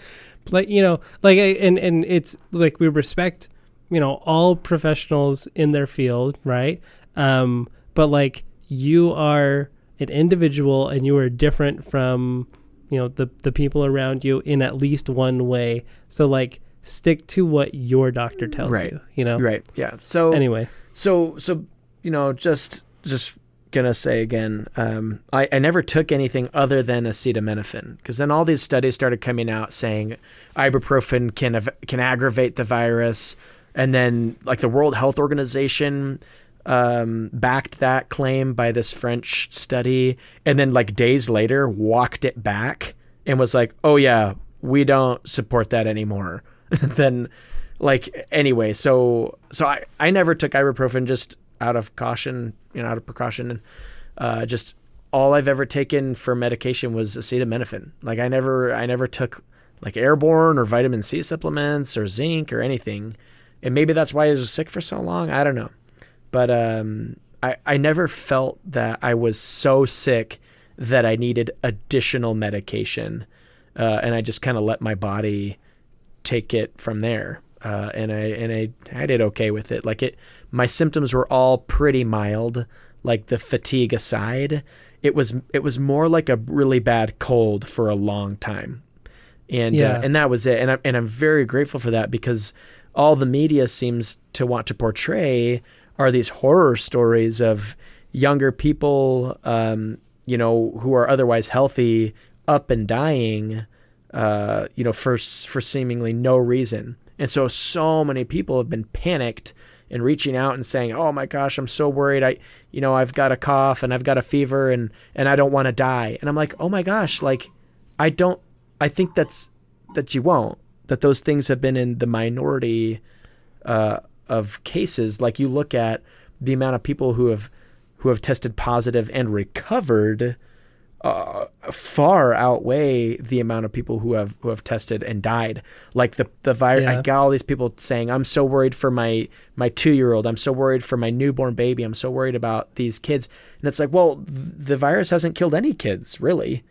S1: And it's like, we respect, all professionals in their field, right? But like, you are an individual and you are different from, the people around you in at least one way. So like, stick to what your doctor tells you,
S2: Right. Yeah. So
S1: anyway,
S2: so, just gonna say again, I never took anything other than acetaminophen, because then all these studies started coming out saying ibuprofen can aggravate the virus, and then like the World Health Organization backed that claim by this French study, and then like days later walked it back and was like, oh yeah, we don't support that anymore. Then like anyway, so I never took ibuprofen, just out of caution, out of precaution. Just all I've ever taken for medication was acetaminophen. Like I never took like airborne or vitamin C supplements or zinc or anything. And maybe that's why I was sick for so long. I don't know. But I never felt that I was so sick that I needed additional medication. And I just kind of let my body take it from there. And I did okay with it. Like my symptoms were all pretty mild, like the fatigue aside. It was more like a really bad cold for a long time. And that was it. And I'm very grateful for that, because all the media seems to want to portray are these horror stories of younger people, who are otherwise healthy, up and dying, for seemingly no reason. And so many people have been panicked and reaching out and saying, oh my gosh, I'm so worried. I've got a cough and I've got a fever and I don't want to die. And I'm like, oh my gosh, like, I think that you won't, that those things have been in the minority, of cases. Like you look at the amount of people who have tested positive and recovered, far outweigh the amount of people who have tested and died. Like the virus, I got all these people saying, I'm so worried for my 2-year-old. I'm so worried for my newborn baby. I'm so worried about these kids. And it's like, well, the virus hasn't killed any kids, really.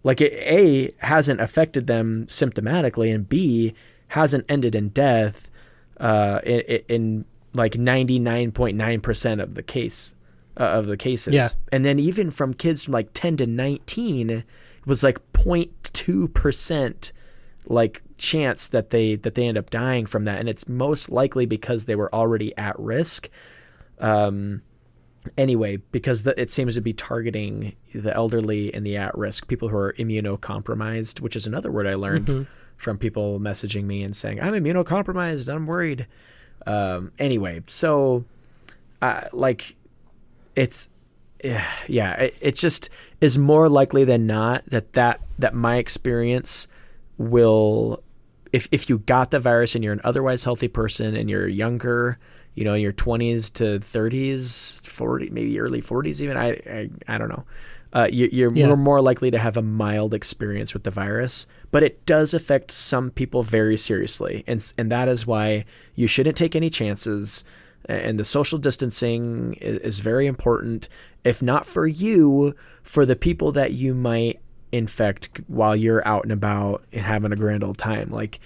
S2: Like it, A, hasn't affected them symptomatically, and B, hasn't ended in death, in like 99.9% of the cases.
S1: Yeah.
S2: And then even from kids from like 10 to 19, it was like 0.2% like chance that they end up dying from that. And it's most likely because they were already at risk. Anyway, because it seems to be targeting the elderly and the at-risk, people who are immunocompromised, which is another word I learned from people messaging me and saying, I'm immunocompromised, I'm worried. Anyway, so it just is more likely than not that my experience will, if you got the virus and you're an otherwise healthy person and you're younger, in your 20s to 30s, 40, maybe early 40s even, I don't know. You're more likely to have a mild experience with the virus, but it does affect some people very seriously. And that is why you shouldn't take any chances. And the social distancing is very important, if not for you, for the people that you might infect while you're out and about and having a grand old time. Like,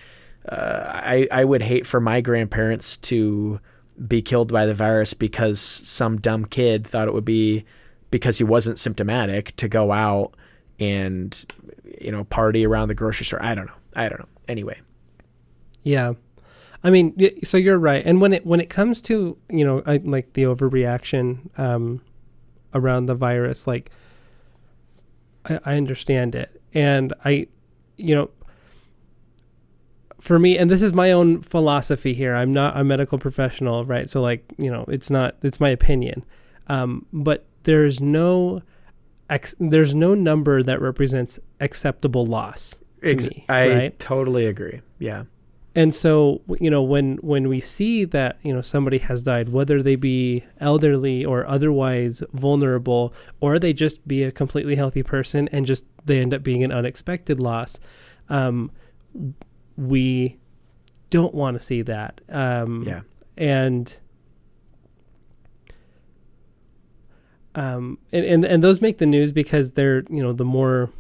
S2: I would hate for my grandparents to be killed by the virus because some dumb kid thought it would be because he wasn't symptomatic to go out and, party around the grocery store. I don't know. Anyway.
S1: Yeah. I mean, so you're right. And when it comes to, like the overreaction, around the virus, like I understand it. And for me, and this is my own philosophy here, I'm not a medical professional, right? So like, it's my opinion. But there's no number that represents acceptable loss to me,
S2: I
S1: right?
S2: totally agree. Yeah.
S1: And so, when we see that, somebody has died, whether they be elderly or otherwise vulnerable, or they just be a completely healthy person and just they end up being an unexpected loss, we don't want to see that. And those make the news because they're, the more,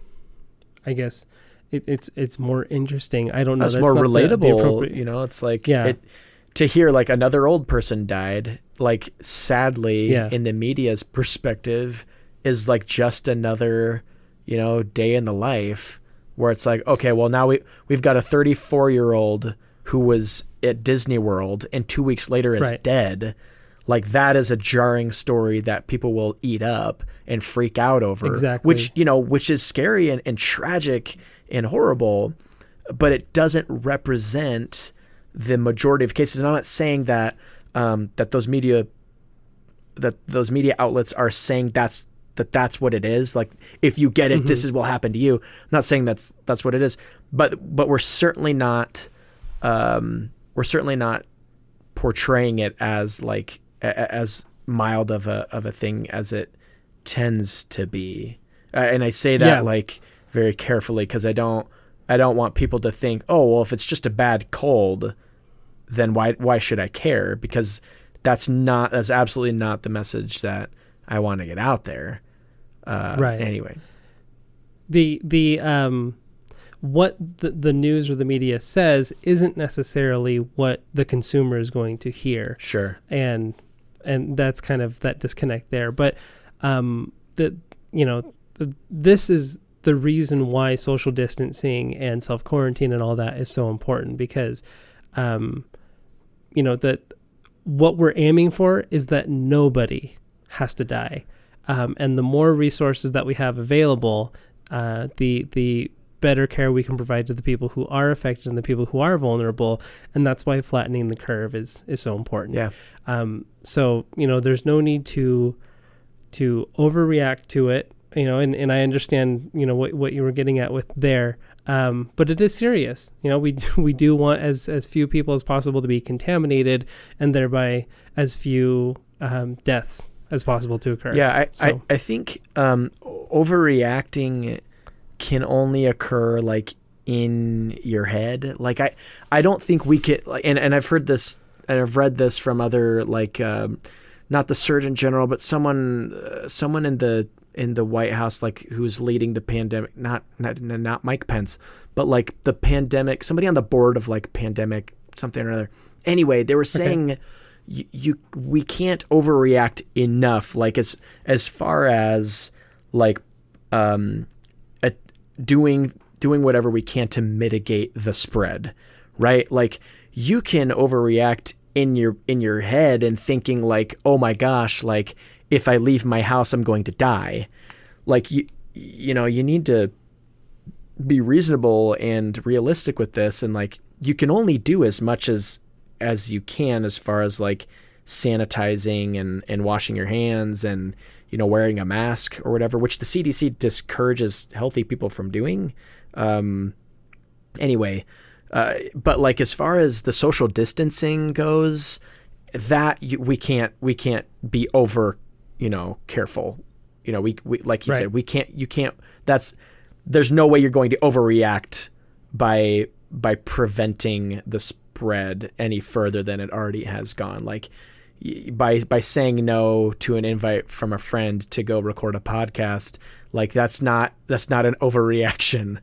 S1: I guess, it's more interesting. I don't know.
S2: That's more relatable. It's like to hear like another old person died, like sadly in the media's perspective is like just another, day in the life where it's like, okay, well now we've got a 34-year-old who was at Disney World and 2 weeks later is dead. like that is a jarring story that people will eat up and freak out over.
S1: Exactly.
S2: Which is scary and tragic and horrible, but it doesn't represent the majority of cases. And I'm not saying that that those media outlets are saying that's what it is. Like, if you get it, this is what will happen to you. I'm not saying that's what it is, but we're certainly not portraying it as like as mild of a thing as it tends to be. And I say that like very carefully, because I don't want people to think, oh, well, if it's just a bad cold, then why should I care? Because that's absolutely not the message that I want to get out there.
S1: Right.
S2: Anyway,
S1: what the news or the media says isn't necessarily what the consumer is going to hear.
S2: Sure.
S1: And that's kind of that disconnect there. But this is the reason why social distancing and self-quarantine and all that is so important, because that what we're aiming for is that nobody has to die. And the more resources that we have available, the better care we can provide to the people who are affected and the people who are vulnerable. And that's why flattening the curve is so important.
S2: Yeah.
S1: So, there's no need to overreact to it, and I understand, what you were getting at with there. But it is serious. We do want as few people as possible to be contaminated, and thereby as few deaths as possible to occur.
S2: Yeah, I think overreacting can only occur like in your head. Like I don't think we could, like, and I've heard this and I've read this from other, like not the Surgeon General, but someone in the White House, like, who's leading the pandemic, not Mike Pence, but like the pandemic, somebody on the board of like pandemic something or other. Anyway, they were saying we can't overreact enough, like as far as like doing whatever we can to mitigate the spread, right? Like, you can overreact in your head and thinking like, oh my gosh, like, if I leave my house, I'm going to die. Like, you need to be reasonable and realistic with this. And like, you can only do as much as you can, as far as like sanitizing and washing your hands and, wearing a mask or whatever, which the CDC discourages healthy people from doing. Anyway, but like, as far as the social distancing goes, that we can't be over, careful. We like you said, there's no way you're going to overreact by preventing the spread any further than it already has gone. Like, by saying no to an invite from a friend to go record a podcast, like, that's not an overreaction.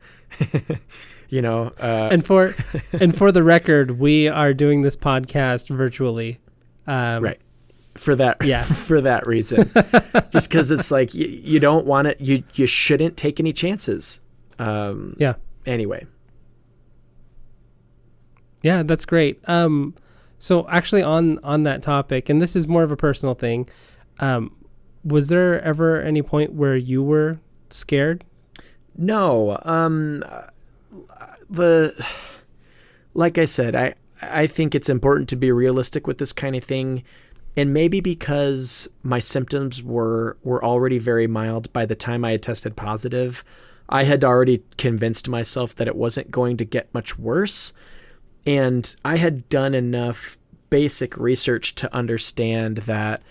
S2: And for the record, we are doing this podcast virtually. Right. For that,
S1: yeah.
S2: For that reason, just because it's like, you don't want it. You shouldn't take any chances. Anyway.
S1: Yeah, that's great. So actually on that topic, and this is more of a personal thing, was there ever any point where you were scared?
S2: No. Like I said, I think it's important to be realistic with this kind of thing. And maybe because my symptoms were already very mild by the time I had tested positive, I had already convinced myself that it wasn't going to get much worse. And I had done enough basic research to understand that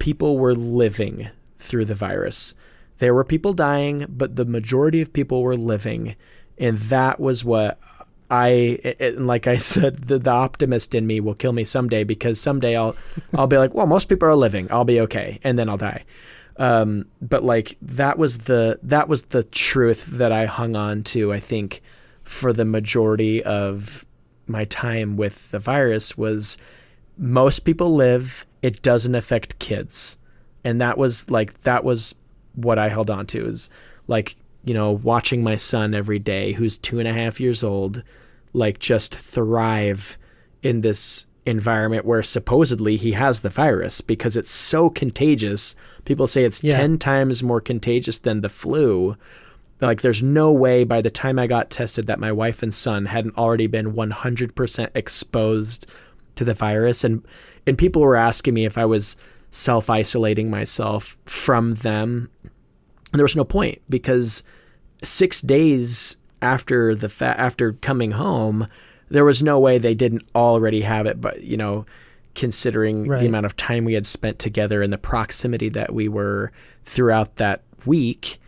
S2: people were living through the virus. There were people dying, but the majority of people were living. And that was what like I said, the optimist in me will kill me someday, because someday I'll be like, well, most people are living, I'll be okay, and then I'll die. But like, that was the truth that I hung on to, I think, for the majority of my time with the virus, was most people live, it doesn't affect kids. And that was what I held on to, is like, watching my son every day, who's 2.5 years old, like, just thrive in this environment where supposedly he has the virus because it's so contagious. People say it's 10 times more contagious than the flu. Like, there's no way by the time I got tested that my wife and son hadn't already been 100% exposed to the virus. And people were asking me if I was self-isolating myself from them. And there was no point, because 6 days after after coming home, there was no way they didn't already have it. But, you know, considering the amount of time we had spent together and the proximity that we were throughout that week,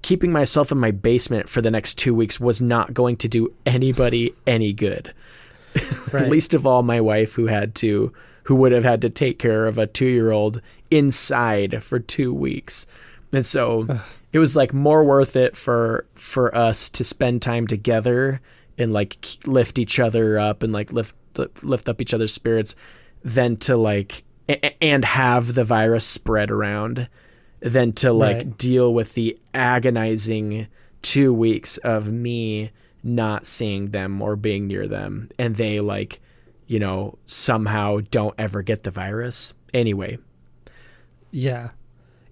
S2: keeping myself in my basement for the next 2 weeks was not going to do anybody any good. Least of all my wife, who would have had to take care of a 2-year-old inside for 2 weeks. And so it was like more worth it for us to spend time together and like lift each other up and like lift up each other's spirits than to like, and have the virus spread around, than to like deal with the agonizing 2 weeks of me not seeing them or being near them. And they like, you know, somehow don't ever get the virus. Anyway.
S1: Yeah.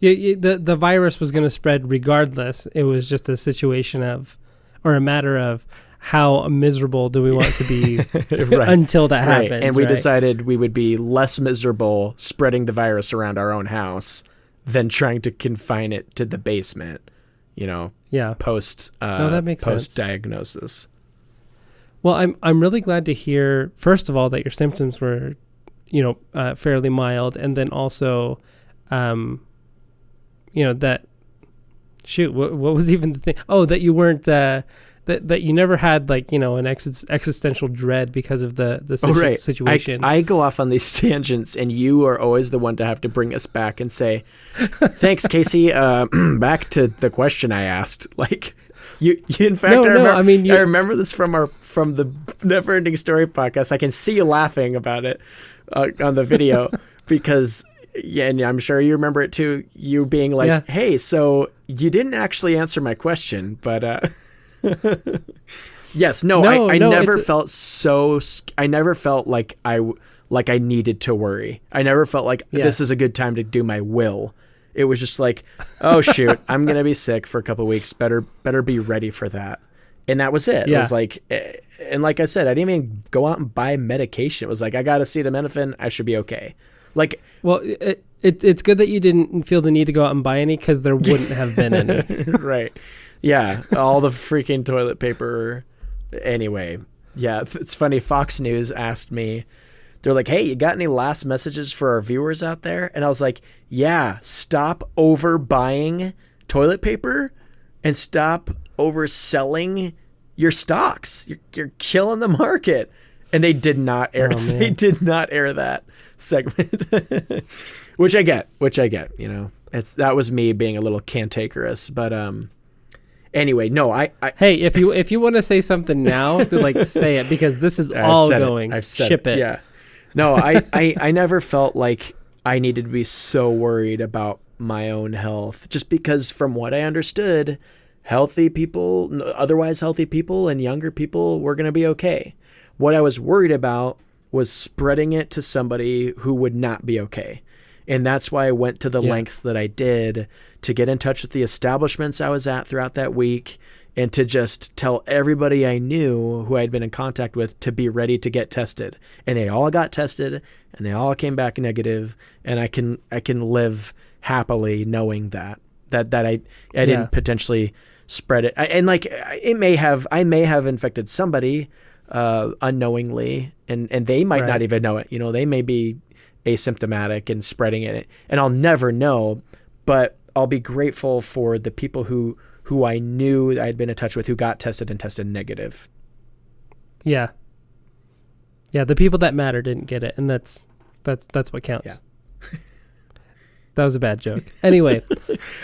S1: The virus was going to spread regardless. It was just a situation of, or a matter of, how miserable do we want to be until that happens.
S2: And we decided we would be less miserable spreading the virus around our own house than trying to confine it to the basement, you know, post diagnosis.
S1: Well, I'm really glad to hear, first of all, that your symptoms were, you know, fairly mild. And then also, you know, that, what was even the thing? Oh, that you weren't, that you never had, like, you know, an existential dread because of the situation.
S2: I go off on these tangents, and you are always the one to have to bring us back and say, thanks, Casey. Back to the question I asked. Like, you in fact, I remember this from the Never Ending Story podcast. I can see you laughing about it on the video because, and I'm sure you remember it too. You being like, hey, so you didn't actually answer my question, but yes, I never felt I never felt like I needed to worry. I never felt like this is a good time to do my will. It was just like, oh shoot, I'm going to be sick for a couple of weeks. Better be ready for that. And that was it. It was like, and like I said, I didn't even go out and buy medication. It was like, I got acetaminophen. I should be okay. Like,
S1: well, it's good that you didn't feel the need to go out and buy any, because there wouldn't have been any.
S2: Right. Yeah, all the freaking toilet paper. Anyway, yeah, it's funny. Fox News asked me, they're like, hey, you got any last messages for our viewers out there? And I was like, yeah, stop overbuying toilet paper and stop overselling your stocks. You're killing the market. And they did not air. They did not air that segment, which I get. You know, that was me being a little cantankerous, but anyway, no,
S1: hey, if you want to say something now, like, say it, because this is all going.
S2: I've said
S1: Ship it.
S2: Yeah. No, I never felt like I needed to be so worried about my own health, just because from what I understood, otherwise healthy people and younger people were going to be okay. What I was worried about was spreading it to somebody who would not be okay. And that's why I went to the lengths that I did to get in touch with the establishments I was at throughout that week, and to just tell everybody I knew who I'd been in contact with to be ready to get tested. And they all got tested, and they all came back negative. And I can live happily knowing that I didn't potentially spread it. And like, I may have infected somebody unknowingly, and they might not even know it. You know, they may be asymptomatic and spreading it, and I'll never know, but I'll be grateful for the people who I knew I'd been in touch with who got tested and tested negative. Yeah, the people that matter didn't get it, and that's what counts. That was a bad joke. Anyway,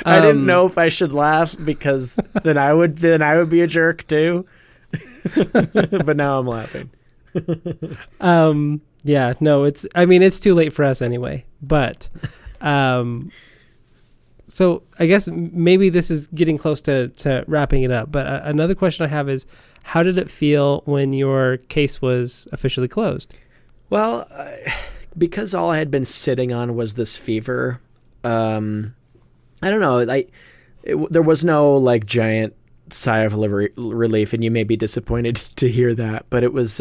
S2: I didn't know if I should laugh, because then I would be a jerk too. But now I'm laughing.
S1: Yeah, no, it's too late for us anyway, but, so I guess maybe this is getting close to wrapping it up, but another question I have is, how did it feel when your case was officially closed?
S2: Well, because all I had been sitting on was this fever. I don't know. There was no like giant sigh of relief, and you may be disappointed to hear that, but it was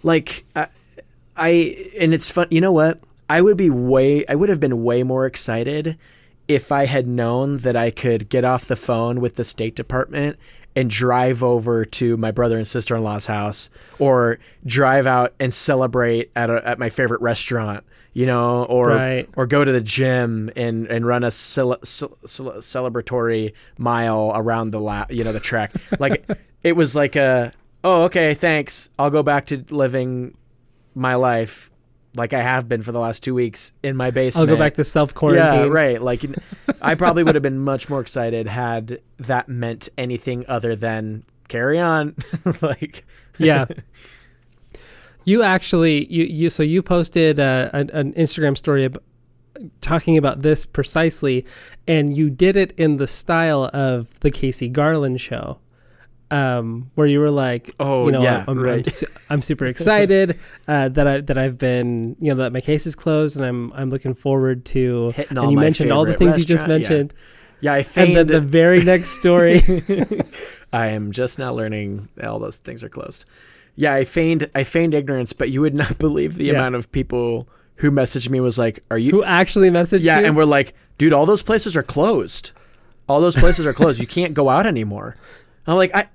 S2: like and it's fun. You know what? I would have been way more excited if I had known that I could get off the phone with the State Department and drive over to my brother and sister-in-law's house, or drive out and celebrate at my favorite restaurant, or
S1: Right.
S2: or go to the gym and run a celebratory mile around the track. Like it was like oh, okay, thanks. I'll go back to living my life like I have been for the last 2 weeks in my basement.
S1: I'll go back to self-quarantine.
S2: Yeah, right. Like I probably would have been much more excited had that meant anything other than carry on. Like,
S1: Yeah. You actually, you posted an Instagram story talking about this precisely, and you did it in the style of the Casey Garland show. Where you were like,
S2: oh, yeah, right.
S1: I'm super excited that I've been, that my case is closed, and I'm looking forward to
S2: hitting all
S1: and you
S2: my
S1: mentioned all the things you just mentioned.
S2: Yeah, I feigned.
S1: And then the very next story,
S2: I am just now learning all those things are closed. Yeah, I feigned ignorance, but you would not believe the amount of people who messaged me was like, "Are you?"
S1: Who actually messaged you?
S2: Yeah, and we're like, "Dude, all those places are closed. All those places are closed. You can't go out anymore." I'm like, I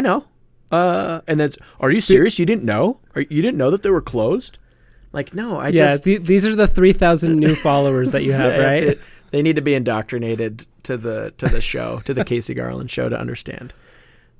S2: know. And then, are you serious? You didn't know? You didn't know that they were closed? Like, no,
S1: these are the 3,000 new followers that you have, right?
S2: They need to be indoctrinated to the show, to the Casey Garland show, to understand.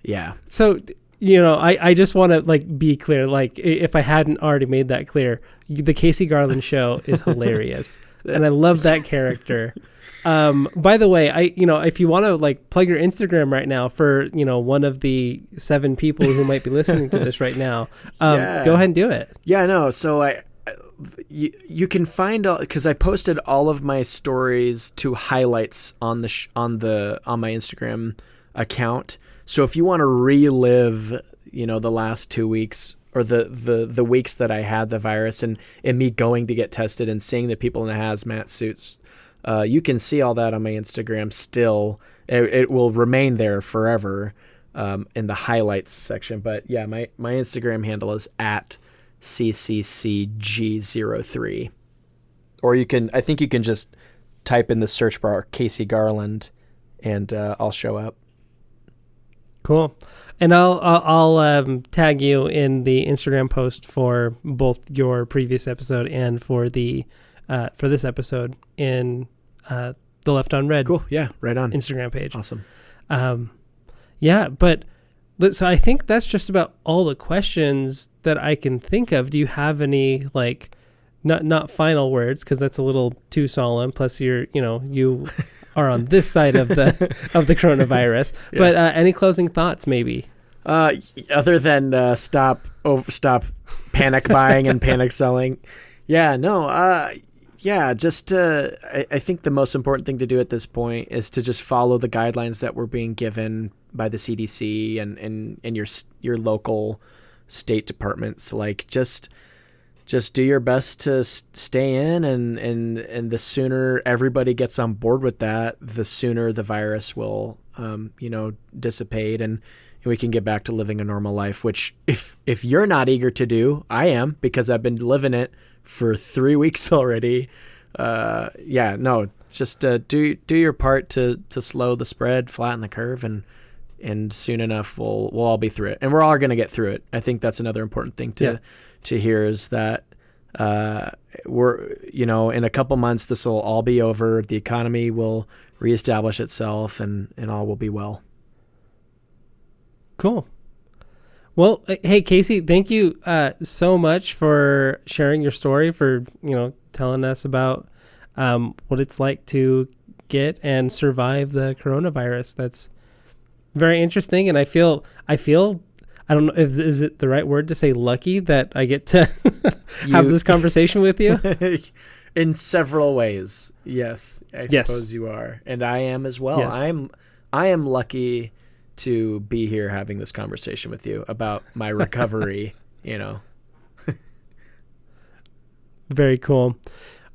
S2: Yeah.
S1: So, I just want to be clear. Like, if I hadn't already made that clear, the Casey Garland show is hilarious, and I love that character. By the way, if you want to plug your Instagram right now for, one of the 7 people who might be listening to this right now, go ahead and do it.
S2: Yeah, no. So you can find because I posted all of my stories to highlights on my Instagram account. So if you want to relive, the last 2 weeks or the weeks that I had the virus and me going to get tested and seeing the people in the hazmat suits, you can see all that on my Instagram still. It will remain there forever in the highlights section. But yeah, my Instagram handle is at CCCG03. Or I think you can just type in the search bar Casey Garland and I'll show up.
S1: Cool. And I'll tag you in the Instagram post for both your previous episode and for this episode in the Left on Red.
S2: Cool. Yeah. Right on.
S1: Instagram page.
S2: Awesome.
S1: Yeah. But so I think that's just about all the questions that I can think of. Do you have any not final words, because that's a little too solemn. Plus you are on this side of the coronavirus. Yeah. But any closing thoughts maybe?
S2: Other than stop panic buying and panic selling. Yeah, no. Just I think the most important thing to do at this point is to just follow the guidelines that were being given by the CDC and your local state departments. Just do your best to stay in, and the sooner everybody gets on board with that, the sooner the virus will dissipate and we can get back to living a normal life, which if you're not eager to do, I am, because I've been living it for 3 weeks already. Just do your part to slow the spread, flatten the curve, and soon enough we'll all be through it, and we're all going to get through it. I think that's another important thing to hear, is that we're in a couple months this will all be over. The economy will reestablish itself, and all will be well.
S1: Cool. Well, hey, Casey, thank you so much for sharing your story, for, telling us about what it's like to get and survive the coronavirus. That's very interesting. And I feel, I don't know, is it the right word to say lucky that I get to have this conversation with you?
S2: In several ways. Yes, I suppose you are. And I am as well.
S1: Yes.
S2: I am lucky to be here having this conversation with you about my recovery,
S1: Very cool.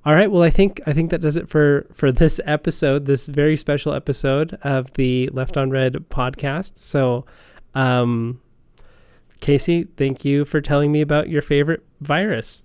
S1: All right. Well, I think that does it for this episode, this very special episode of the Left on Red podcast. So, Casey, thank you for telling me about your favorite virus.